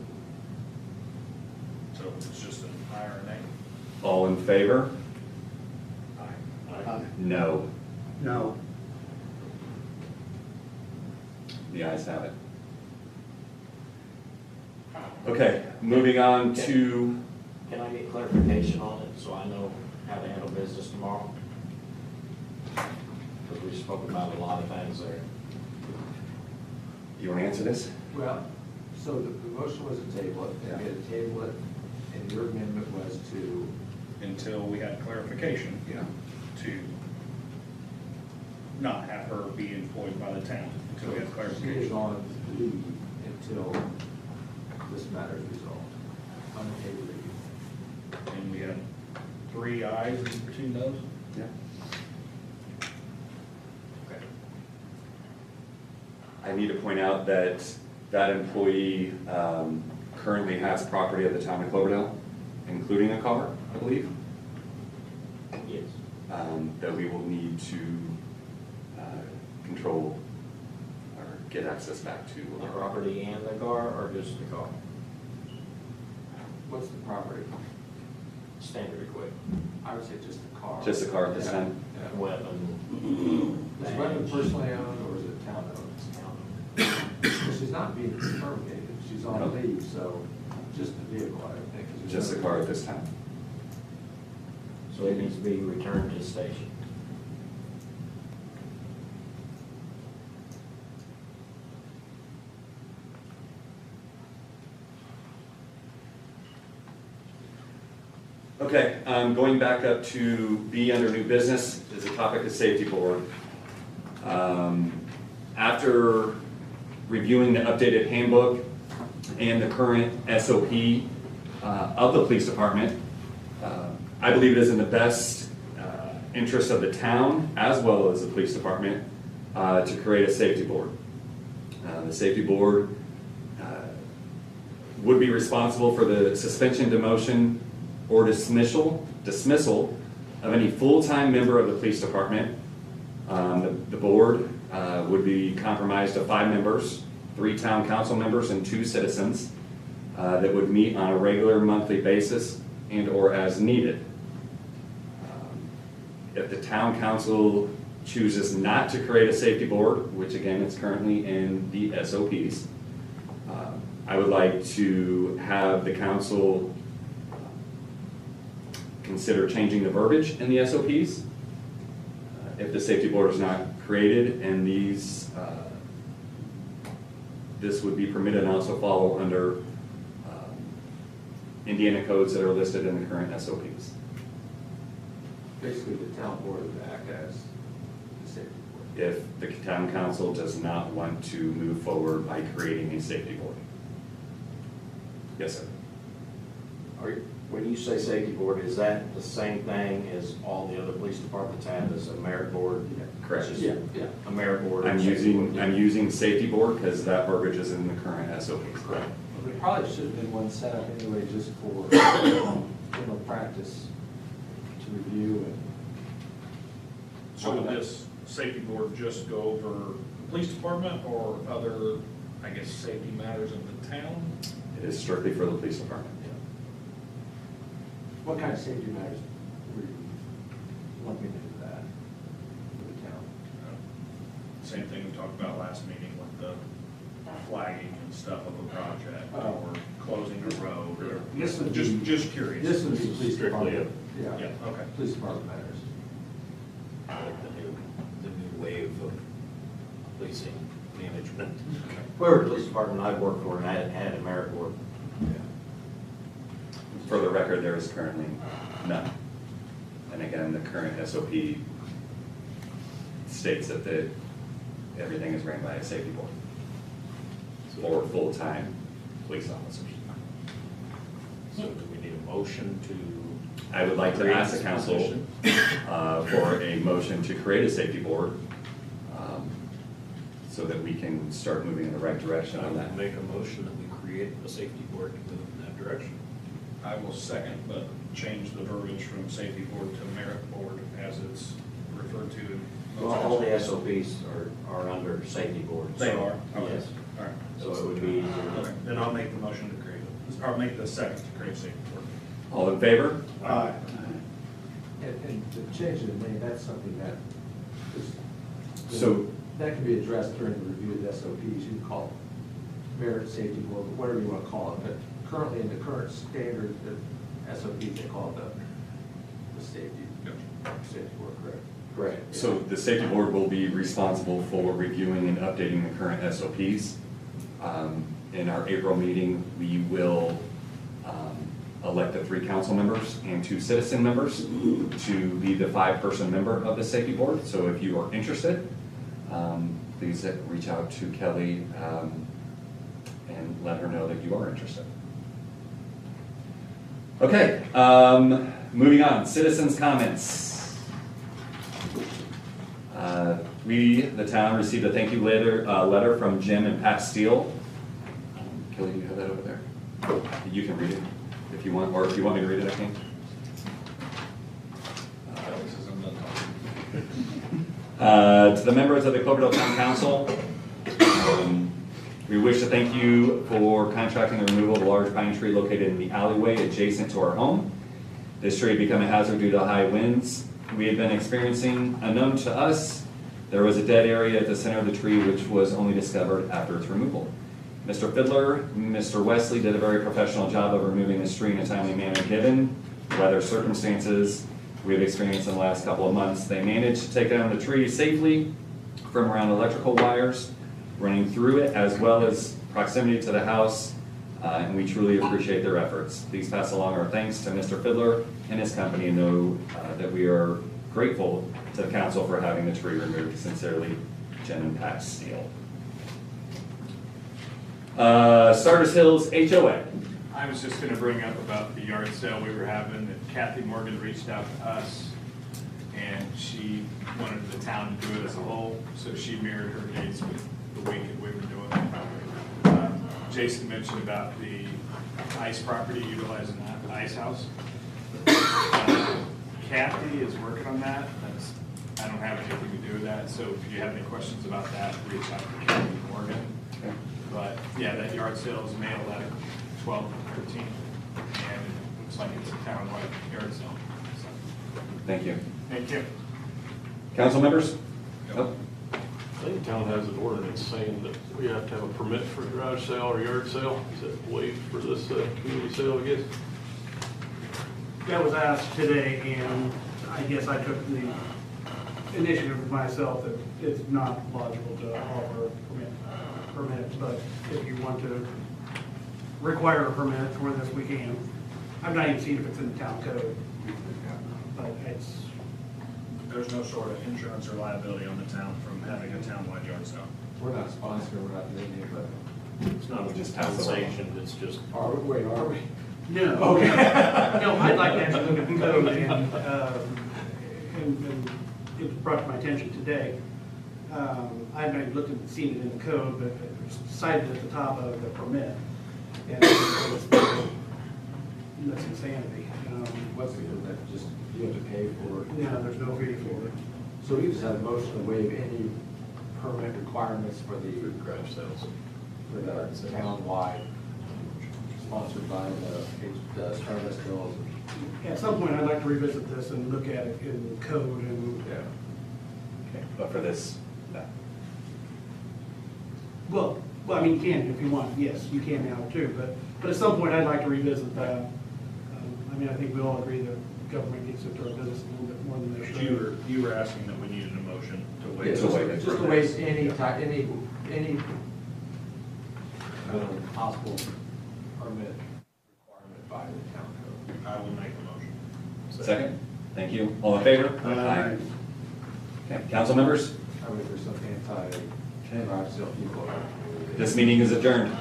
So it's just an aye or a nay? All in favor? Aye. No. No. The ayes have it. Okay, moving on to, Can I get clarification on it so I know how to handle business tomorrow? Because we spoke about a lot of things there. you want to answer this? Well, so the motion was to table it, and we had to table it, and your amendment was to, Until we had clarification. Yeah. To not have her be employed by the town until we had she is clarification. on leave until this matter is resolved on the table review. And we had 3 ayes and 2 noes? Yeah. Okay. I need to point out that that employee currently has property of the town of Cloverdale, including a car, I believe, Yes. that we will need to control or get access back to. The property and the car, or just the car? What's the property? Standard equipment. I would say just the car. Just the car at this Yeah. time? Yeah. Weapon. Is the weapon personally owned or is it town owned? She's not being terminated, she's on No. leave, so just the vehicle, I would think. 'cause there's Just the no- car at this time. So it needs to be returned to the station. Okay, going back up to B under new business is the topic of safety board. After reviewing the updated handbook and the current SOP of the police department, I believe it is in the best interest of the town as well as the police department to create a safety board. The safety board would be responsible for the suspension, demotion, or dismissal of any full-time member of the police department. The board would be comprised of 5 members, 3 town council members and 2 citizens that would meet on a regular monthly basis and or as needed. If the town council chooses not to create a safety board, which again is currently in the SOPs, I would like to have the council consider changing the verbiage in the SOPs. If the safety board is not created and these, this would be permitted and also follow under Indiana codes that are listed in the current SOPs. Basically, the town board would act as the safety board. If the town council does not want to move forward by creating a safety board. Yes, sir. When you say safety board, is that the same thing as all the other police departments have as a merit board? Correct. It's just a merit board. I'm and safety using, board. I'm using safety board because that verbiage is in the current SOPs. Correct. There probably should have been one set up anyway, just for criminal practice to review and. So would this safety board just go over the police department or other, I guess, safety matters of the town? It is strictly for the police department. What kind of safety matters were you looking into that for the town? Same thing we talked about last meeting with the flagging and stuff of a project, or closing a road, or This would just, be- just curious. This would be police Strictly department. Yeah, okay. Police department matters. Like the new wave of policing management. Whoever police department I worked for and had a merit board. For the record, there is currently none. And again, the current SOP states that everything is ran by a safety board for full-time police officers. So do we need a motion to? I would like to create ask the this council position? for a motion to create a safety board so that we can start moving in the right direction I on that. would make a motion that we create a safety board to move in that direction. I will second, but change the verbiage from safety board to merit board as it's referred to in Well, most all the SOPs. SOPs are under safety board. They so, are? Okay. Yes. All right. So it would be, Okay, then I'll make the motion to create it, or make the second to create a safety board. All in favor? Aye. And to change the name, that's something that is. So- That can be addressed during the review of the SOPs. You can call it merit safety board, whatever you want to call it. But currently, in the current standard, the SOPs, they call it the safety board, correct? correct. So the safety board will be responsible for reviewing and updating the current SOPs. In our April meeting, we will elect the 3 council members and 2 citizen members to be the 5-person member of the safety board. So if you are interested, please reach out to Kelly and and let her know that you are interested. Okay, moving on, citizens' comments. We, the town, received a thank you letter from Jim and Pat Steele. Kelly, you have that over there? You can read it if you want, or if you want me to read it, I can. To the members of the Cloverdale Town Council, we wish to thank you for contracting the removal of a large pine tree located in the alleyway adjacent to our home. This tree had become a hazard due to high winds. We had been experiencing, unknown to us, there was a dead area at the center of the tree which was only discovered after its removal. Mr. Fiddler, Mr. Wesley did a very professional job of removing this tree in a timely manner given the weather circumstances we have experienced in the last couple of months. They managed to take down the tree safely from around electrical wires running through it, as well as proximity to the house, and we truly appreciate their efforts. Please pass along our thanks to Mr. Fiddler and his company, and know that we are grateful to the council for having the tree removed. Sincerely, Jim and Pat Steele. Starters Hills HOA. I was just gonna bring up about the yard sale we were having, that Kathy Morgan reached out to us, and she wanted the town to do it as a whole, so she mirrored her dates with the week that we were doing it. Jason mentioned about the ice property, utilizing that ice house. Kathy is working on that. I don't have anything to do with that, so if you have any questions about that, reach out to Kathy Morgan. But yeah, that yard sale is May 11th, 12th, and 13th, and it looks like it's a town-wide yard sale. So, Thank you. thank you. Council members? Oh. I think town has an ordinance saying that we have to have a permit for a garage sale or yard sale. Is that waived for this community sale, I guess? That was asked today, and I guess I took the initiative myself that it's not logical to offer a permit, but if you want to require a permit for this, we can. I've not even seen if it's in the town code, but it's. There's no sort of insurance or liability on the town from having a townwide yard sale. We're not sponsored, we're not doing it, but. It's not Just just pass it along. sanctioned, it's just. Are we, are we? No. Okay. No, I'd like to actually look at the code, and it was brought to my attention today. I've not looked at, seen it in the code, but it's cited at the top of the permit. And that's insanity. What's the, that just, you have to pay for it? No, there's no fee for it. So we just have a motion to waive any permit requirements for the Garage sales. for the town-wide, sponsored by the Stardust Hills. At some point, I'd like to revisit this and look at it in code and. Yeah. Okay, but for this, no. Well, I mean, you can if you want, yes, you can now too, but at some point, I'd like to revisit that. I mean, I think we all agree that government gets into our business a little bit more than they should. You were asking that we needed a motion to waive. It's a waive. Just to waive any type, any possible permit requirement by the town code. I will make the motion. Second? Thank you. All in favor? Aye. Okay, council members? I mean, there's some anti-garage sale people. This meeting is adjourned.